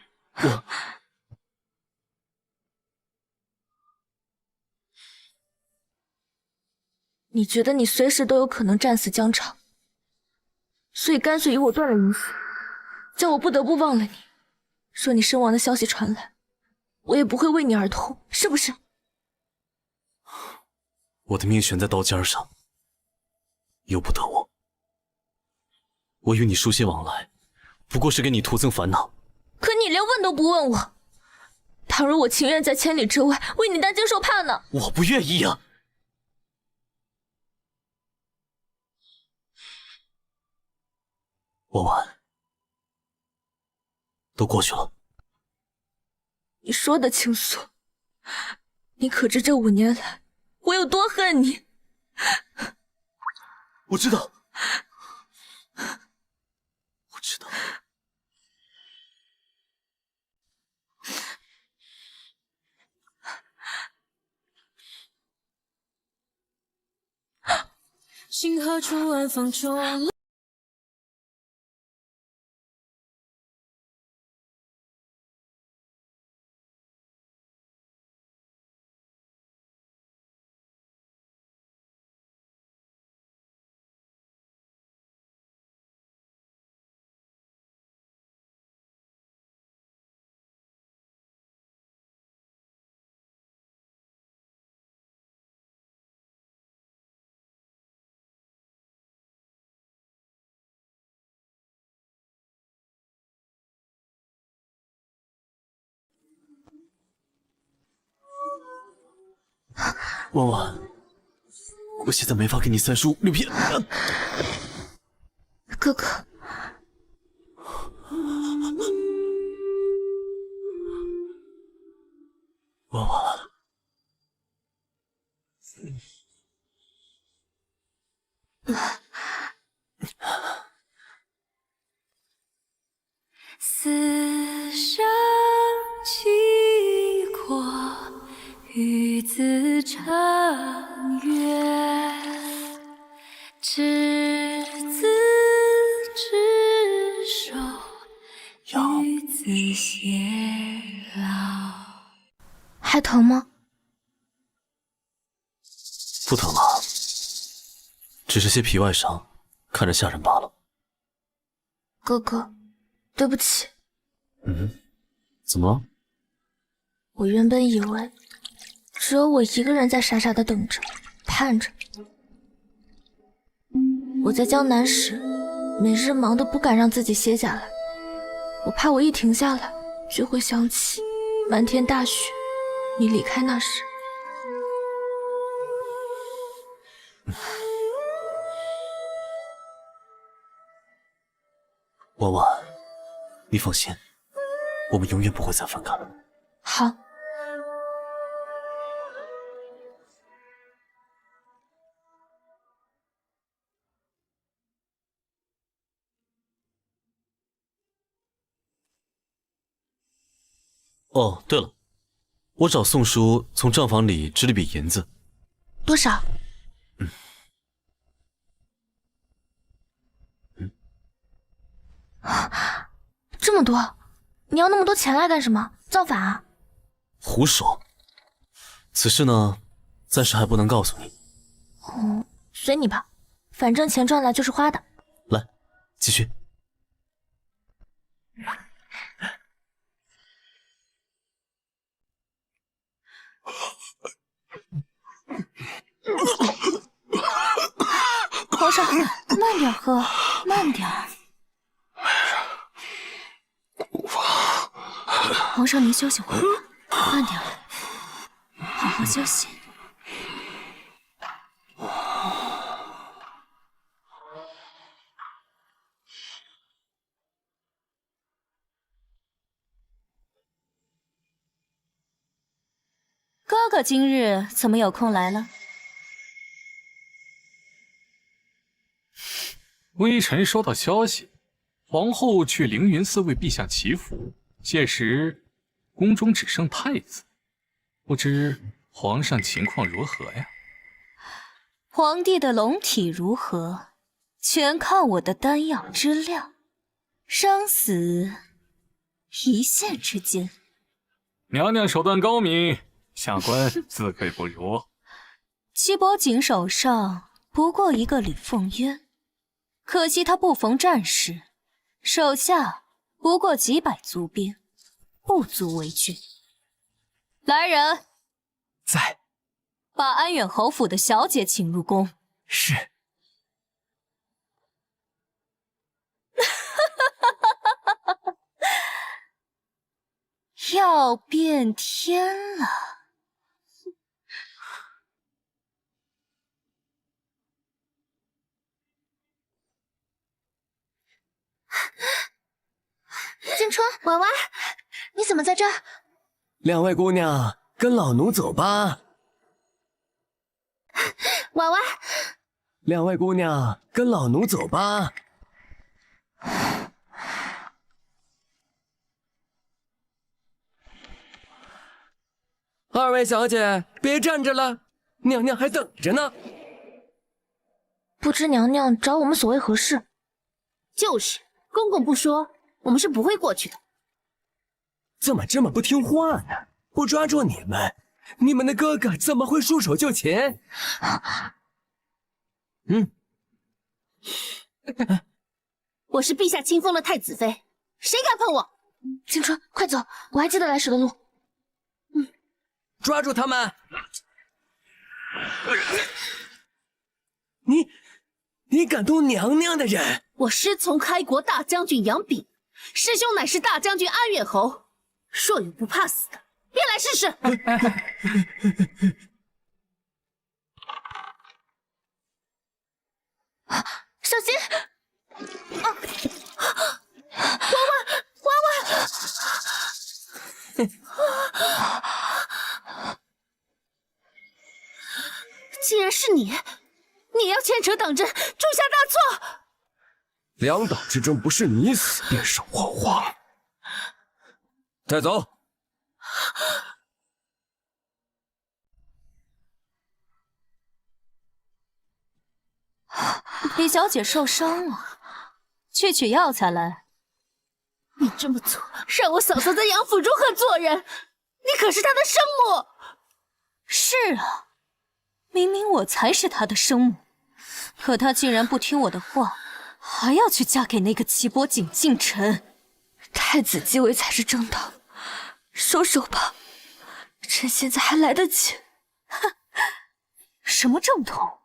你觉得你随时都有可能战死疆场，所以干脆与我断了联系，叫我不得不忘了你。若你身亡的消息传来，我也不会为你而痛，是不是？我的命悬在刀尖上，由不得我。我与你书信往来，不过是给你徒增烦恼。可你连问都不问我，倘若我情愿在千里之外为你担惊受怕呢？我不愿意啊！婉婉，都过去了。你说的倾诉，你可知这5年来我有多恨你？我知道，我知道。星河出晚风中。婉婉，我现在没法给你三叔6片。哥哥，婉婉，思乡起过，与子成悦，执子之手，与子偕老。还疼吗？不疼了，只是些皮外伤，看着吓人罢了。哥哥，对不起。怎么了？我原本以为只有我一个人在傻傻的等着盼着。我在江南时，每日忙得不敢让自己歇下来，我怕我一停下来，就会想起漫天大雪，你离开那时。婉婉，你放心，我们永远不会再分开了。好。哦，对了，我找宋叔从账房里支了笔银子。多少？这么多？你要那么多钱来干什么？造反啊？胡说！此事呢，暂时还不能告诉你。随你吧，反正钱赚来就是花的。来，继续。皇上，慢点喝，慢点。皇上，您休息会儿，慢点，好好休息。哥哥今日怎么有空来了？微臣收到消息，皇后去凌云寺为陛下祈福，届时宫中只剩太子，不知皇上情况如何呀？皇帝的龙体如何，全看我的丹药之量，生死一线之间。娘娘手段高明，下官自愧不如。戚伯景手上不过一个李凤渊，可惜他不逢战事，手下不过几百族兵，不足为惧。来人，在。把安远侯府的小姐请入宫。是。要变天了。静春，婉婉，你怎么在这儿？两位姑娘，跟老奴走吧。婉婉，两位姑娘，跟老奴走吧。二位小姐，别站着了，娘娘还等着呢。不知娘娘找我们所谓何事？就是，公公不说，我们是不会过去的。怎么这么不听话呢？不抓住你们，你们的哥哥怎么会束手就擒？我是陛下亲封的太子妃，谁敢碰我？青春，快走，我还记得来时的路。抓住他们！你敢动娘娘的人？我师从开国大将军杨炳，师兄乃是大将军安远侯，若有不怕死的，便来试试。小心！婉婉，既然是你，你也要牵扯党争，诛下大错。两党之争不是你死便是我亡。带走。李小姐受伤了，去取药材来。你这么做，让我嫂嫂在杨府如何做人？你可是她的生母。是啊，明明我才是她的生母，可她竟然不听我的话，还要去嫁给那个齐伯景近臣。太子继位才是正道，收手吧，趁现在还来得及。哼，什么正统？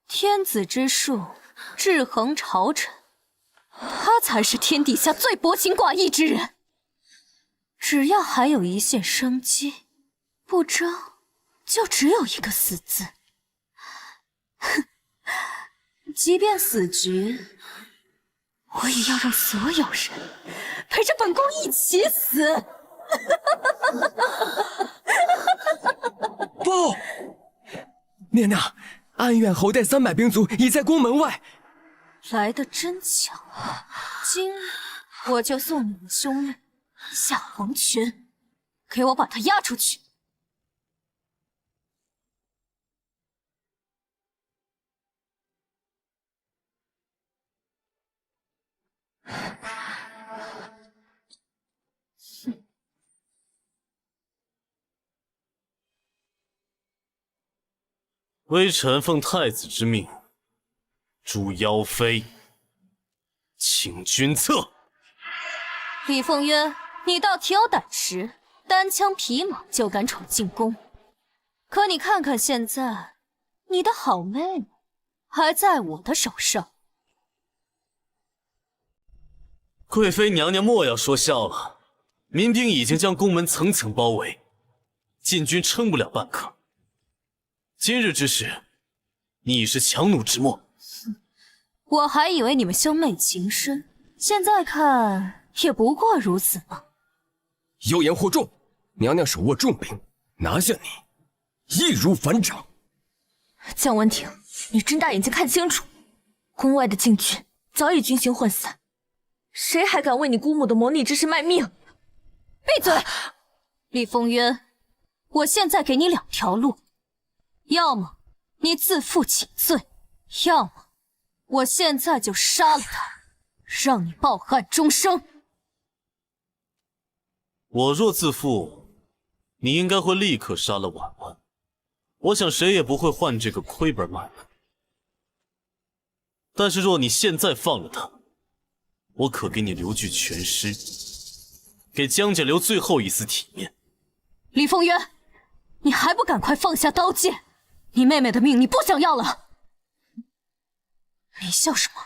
天子之术，制衡朝臣，他才是天底下最薄情寡义之人。只要还有一线生机，不争就只有一个死字。哼，即便死局，我也要让所有人陪着本宫一起死。不，娘娘，安远侯带300兵卒已在宫门外。来得真巧，今日我就送你们兄妹下黄泉，给我把他押出去。微臣奉太子之命，诛妖妃，请君策。李凤渊，你倒挺有胆识，单枪匹马就敢闯进宫。可你看看现在，你的好妹妹还在我的手上。贵妃娘娘莫要说笑了，民兵已经将宫门层层包围，禁军撑不了半刻。今日之事，你已是强弩之末。我还以为你们兄妹情深，现在看也不过如此嘛。妖言惑众，娘娘手握重兵，拿下你易如反掌。江文婷，你睁大眼睛看清楚，宫外的禁军早已军心涣散，谁还敢为你姑母的谋逆之事卖命？闭嘴！李凤渊，我现在给你2条路，要么你自负请罪，要么我现在就杀了他，让你抱憾终生。我若自负，你应该会立刻杀了婉婉。我想谁也不会换这个亏本买卖。但是若你现在放了他，我可给你留具全尸，给江家留最后一丝体面。李凤渊，你还不赶快放下刀剑！你妹妹的命你不想要了？你笑什么？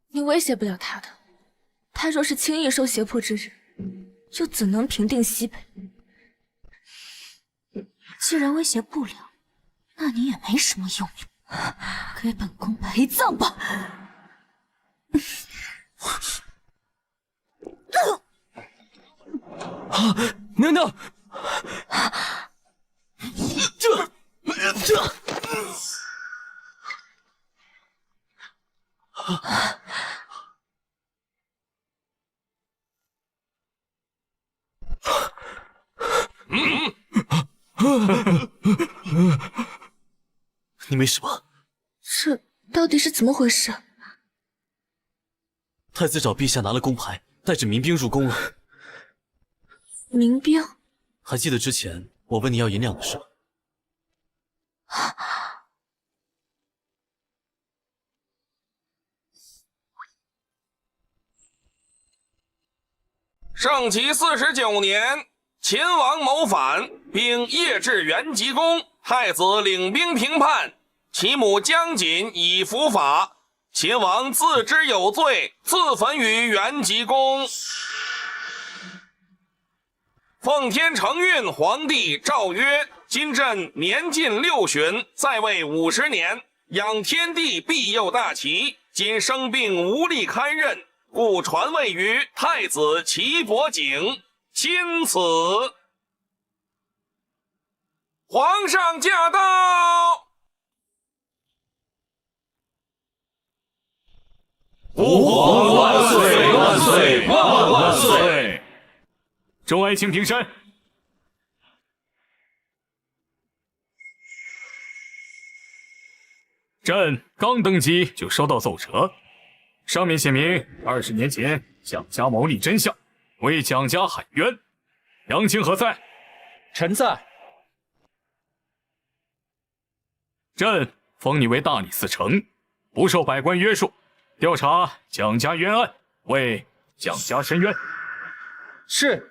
你威胁不了他的，他若是轻易受胁迫之人，又怎能平定西北？既然威胁不了，那你也没什么用了，给本宫陪葬吧！娘娘，你没什么？这到底是怎么回事？太子找陛下拿了宫牌，带着民兵入宫了。民兵？还记得之前我问你要银两的事吗？圣齐49年，秦王谋反，并夜至元吉宫，太子领兵平叛，其母江瑾已伏法，秦王自知有罪，自焚于元吉宫。奉天承运皇帝诏曰：今朕年近6旬，在位50年，仰天地庇佑大齐，今生病无力堪任，故传位于太子齐伯景，钦此。皇上驾到！吾皇万岁万岁万万岁！众爱卿平身。朕刚登基就收到奏折，上面写明20年前蒋家谋逆真相，为蒋家喊冤。杨清何在？臣在。朕封你为大理寺丞，不受百官约束，调查蒋家冤案，为蒋家伸冤。是。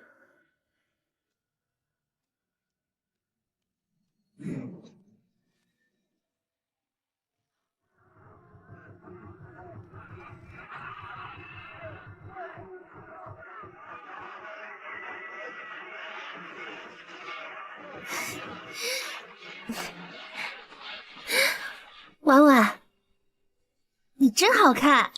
婉婉，你真好看。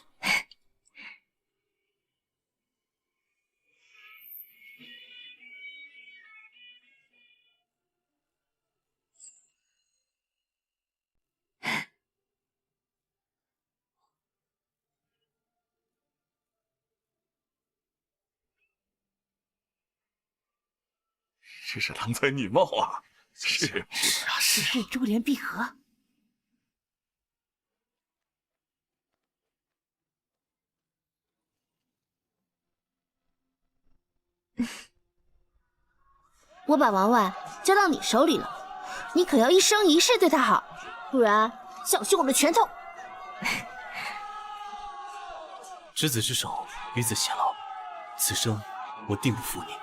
这是郎才女貌啊！是啊，是珠联璧合。我把婉婉交到你手里了，你可要一生一世对她好，不然小心我们的拳头。执子之手，与子偕老，此生我定不负你。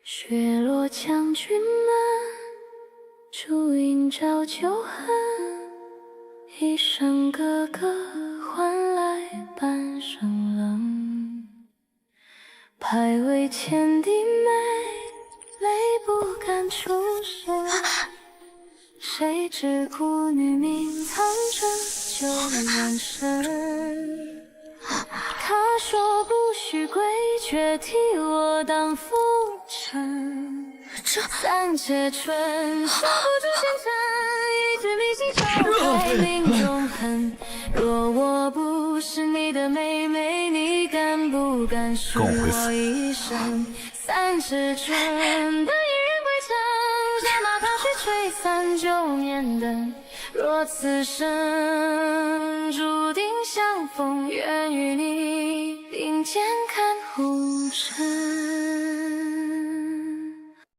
雪落将军门，烛影照旧痕。一声哥哥换来半生冷。排位千滴眉，泪不敢出声。谁知孤女命藏着旧人生。他说不许归，却替我当浮尘。三界春，守不住前尘，一纸迷信敲开林中痕。若我不是你的妹妹，你敢不敢许我一生？三世春，等一人归程，杀马踏雪吹散旧年灯。若此生注定相逢，愿与你并肩看红尘。